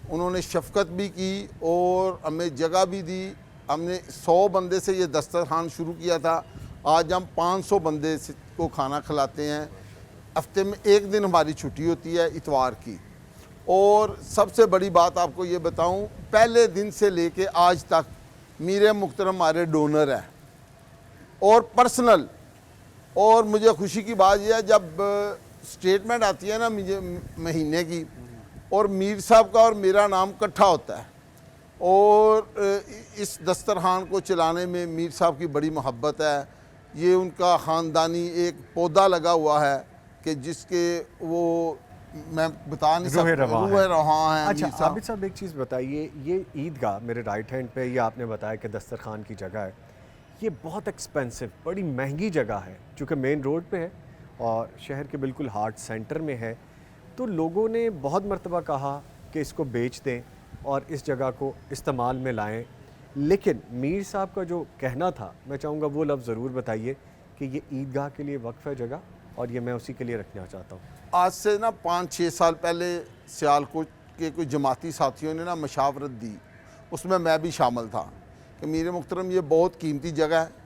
انہوں نے شفقت بھی کی اور ہمیں جگہ بھی دی. ہم نے 100 بندے سے یہ دسترخوان شروع کیا تھا, آج ہم 500 بندے کو کھانا کھلاتے ہیں. ہفتے میں 1 دن ہماری چھٹی ہوتی ہے, اتوار کی. اور سب سے بڑی بات آپ کو یہ بتاؤں, پہلے دن سے لے کے آج تک میر محترم ہمارے ڈونر ہیں اور پرسنل. اور مجھے خوشی کی بات یہ ہے جب سٹیٹمنٹ آتی ہے نا مہینے کی, اور میر صاحب کا اور میرا نام اکٹھا ہوتا ہے, اور اس دسترخوان کو چلانے میں میر صاحب کی بڑی محبت ہے. یہ ان کا خاندانی ایک پودا لگا ہوا ہے کہ جس کے وہ میں بتا نہیں سکتا, روح رواں ہیں. اچھا عابد صاحب, ایک چیز بتائیے, یہ عیدگاہ میرے رائٹ ہینڈ پہ, یہ آپ نے بتایا کہ دسترخوان کی جگہ ہے, یہ بہت ایکسپینسو, بڑی مہنگی جگہ ہے, چونکہ مین روڈ پہ ہے اور شہر کے بالکل ہارٹ سینٹر میں ہے. تو لوگوں نے بہت مرتبہ کہا کہ اس کو بیچ دیں اور اس جگہ کو استعمال میں لائیں, لیکن میر صاحب کا جو کہنا تھا, میں چاہوں گا وہ لفظ ضرور بتائیے کہ یہ عیدگاہ کے لیے وقف ہے جگہ, اور یہ میں اسی کے لیے رکھنا چاہتا ہوں. آج سے نا 5-6 سال پہلے سیالکوٹ کے کوئی جماعتی ساتھیوں نے نا مشاورت دی, اس میں بھی شامل تھا, کہ میر محترم یہ بہت قیمتی جگہ ہے,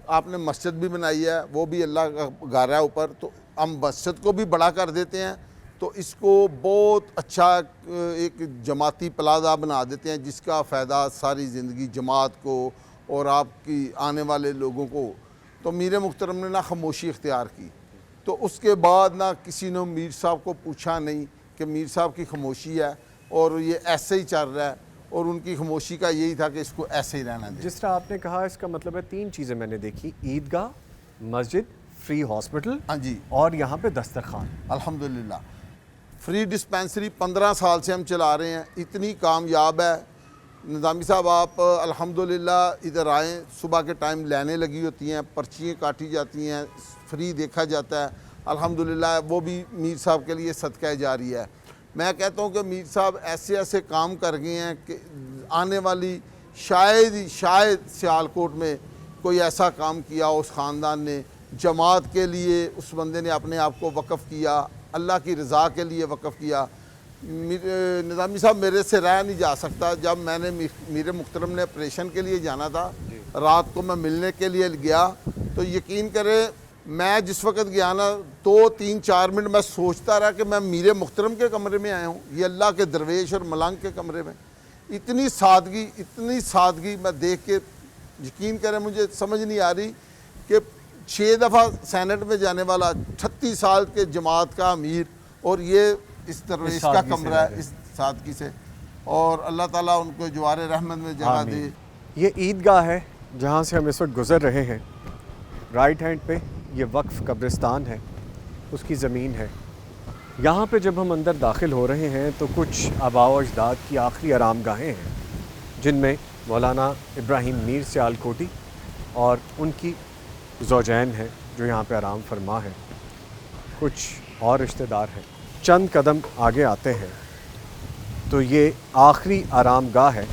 آپ نے مسجد بھی بنائی ہے, وہ بھی اللہ کا گھر ہے اوپر, تو ہم مسجد کو بھی بڑا کر دیتے ہیں, تو اس کو بہت اچھا ایک جماعتی پلازہ بنا دیتے ہیں جس کا فائدہ ساری زندگی جماعت کو اور آپ کی آنے والے لوگوں کو، تو میر محترم نے نہ خاموشی اختیار کی. تو اس کے بعد نہ کسی نے میر صاحب کو پوچھا نہیں کہ میر صاحب کی خاموشی ہے اور یہ ایسے ہی چل رہا ہے، اور ان کی خاموشی کا یہی تھا کہ اس کو ایسے ہی رہنا دیں. جس طرح آپ نے کہا، اس کا مطلب ہے 3 چیزیں میں نے دیکھی: عیدگاہ، مسجد، فری ہاسپٹل، ہاں جی، اور یہاں پہ دسترخوان. الحمدللہ فری ڈسپینسری 15 سال سے ہم چلا رہے ہیں، اتنی کامیاب ہے. نظامی صاحب آپ الحمدللہ ادھر آئیں، صبح کے ٹائم لائنیں لگی ہوتی ہیں، پرچیاں کاٹی جاتی ہیں، فری دیکھا جاتا ہے. الحمدللہ وہ بھی میر صاحب کے لیے صدقہ جاری ہے. میں کہتا ہوں کہ میر صاحب ایسے ایسے کام کر گئے ہیں کہ آنے والی شاید سیالکوٹ میں کوئی ایسا کام کیا اس خاندان نے، جماعت کے لیے اس بندے نے اپنے آپ کو وقف کیا، اللہ کی رضا کے لیے وقف کیا. نظامی صاحب میرے سے رہ نہیں جا سکتا، جب میں نے میر محترم نے آپریشن کے لیے جانا تھا، رات کو میں ملنے کے لیے گیا، تو یقین کریں میں جس وقت گیا نا 2-3-4 منٹ میں سوچتا رہا کہ میں میر محترم کے کمرے میں آیا ہوں، یہ اللہ کے درویش اور ملنگ کے کمرے میں. اتنی سادگی میں دیکھ کے یقین کریں مجھے سمجھ نہیں آ رہی کہ 6 دفعہ سینٹ میں جانے والا 38 سال کے جماعت کا امیر، اور یہ اس درویش کا کمرہ ہے اس سادگی سے. اور اللہ تعالیٰ ان کو جوار رحمت میں جگہ دے. یہ عیدگاہ ہے جہاں سے ہم اس وقت گزر رہے ہیں. رائٹ ہینڈ پہ یہ وقف قبرستان ہے، اس کی زمین ہے. یہاں پہ جب ہم اندر داخل ہو رہے ہیں تو کچھ آباء و اجداد کی آخری آرام گاہیں ہیں، جن میں مولانا ابراہیم میر سیالکوٹی اور ان کی زوجین ہیں جو یہاں پہ آرام فرما ہیں. کچھ اور رشتہ دار ہیں. چند قدم آگے آتے ہیں تو یہ آخری آرام گاہ ہے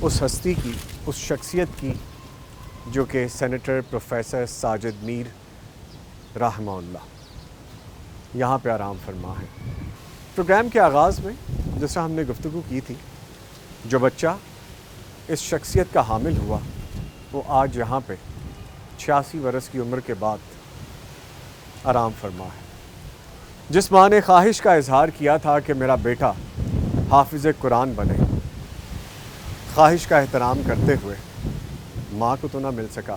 اس ہستی کی، اس شخصیت کی جو کہ سینیٹر پروفیسر ساجد میر رحمہ اللہ یہاں پہ آرام فرما ہے. پروگرام کے آغاز میں جس طرح ہم نے گفتگو کی تھی، جو بچہ اس شخصیت کا حامل ہوا وہ آج یہاں پہ 86 برس کی عمر کے بعد آرام فرما ہے. جس ماں نے خواہش کا اظہار کیا تھا کہ میرا بیٹا حافظ قرآن بنے، خواہش کا احترام کرتے ہوئے ماں کو تو نہ مل سکا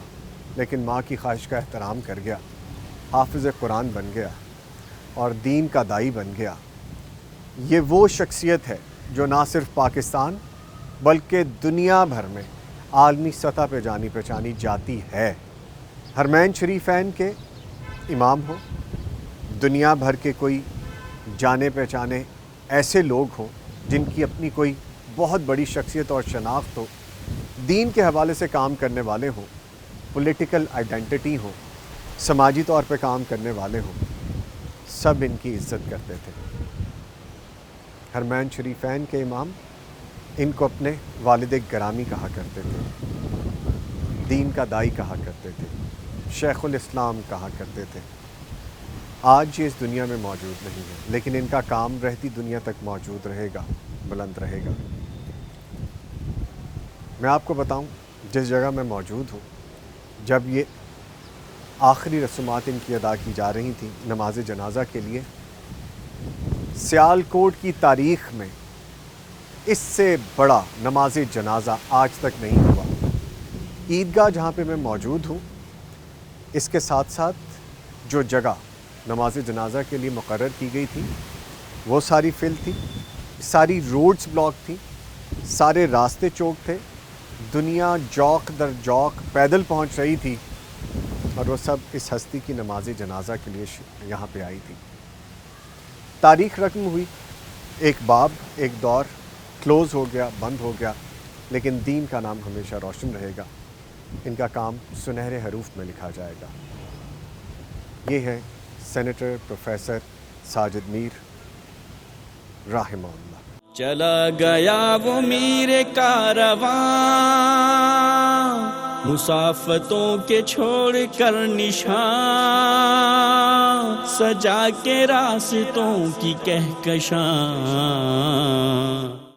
لیکن ماں کی خواہش کا احترام کر گیا، حافظ قرآن بن گیا اور دین کا داعی بن گیا. یہ وہ شخصیت ہے جو نہ صرف پاکستان بلکہ دنیا بھر میں عالمی سطح پہ جانی پہچانی جاتی ہے. حرمین شریفین کے امام ہو، دنیا بھر کے کوئی جانے پہچانے ایسے لوگ ہوں جن کی اپنی کوئی بہت بڑی شخصیت اور شناخت ہو، دین کے حوالے سے کام کرنے والے ہوں، پولیٹیکل آئیڈینٹی ہو، سماجی طور پہ کام کرنے والے ہوں، سب ان کی عزت کرتے تھے. حرمین شریفین کے امام ان کو اپنے والد گرامی کہا کرتے تھے، دین کا داعی کہا کرتے تھے، شیخ الاسلام کہا کرتے تھے. آج یہ اس دنیا میں موجود نہیں ہے لیکن ان کا کام رہتی دنیا تک موجود رہے گا، بلند رہے گا. میں آپ کو بتاؤں جس جگہ میں موجود ہوں، جب یہ آخری رسومات ان کی ادا کی جا رہی تھیں نماز جنازہ کے لیے، سیالکوٹ کی تاریخ میں اس سے بڑا نماز جنازہ آج تک نہیں ہوا. عیدگاہ جہاں پہ میں موجود ہوں، اس کے ساتھ ساتھ جو جگہ نماز جنازہ کے لیے مقرر کی گئی تھی وہ ساری فل تھی، ساری روڈز بلاک تھی، سارے راستے چوک تھے، دنیا جوق در جوق پیدل پہنچ رہی تھی اور وہ سب اس ہستی کی نماز جنازہ کے لیے یہاں پہ آئی تھی. تاریخ رقم ہوئی، ایک باب، ایک دور کلوز ہو گیا، بند ہو گیا، لیکن دین کا نام ہمیشہ روشن رہے گا. ان کا کام سنہرے حروف میں لکھا جائے گا. یہ ہے سینیٹر پروفیسر ساجد میر رحمہ اللہ. چلا گیا وہ میر کارواں، مسافتوں کے چھوڑ کر نشان، سجا کے راستوں کی کہکشاں.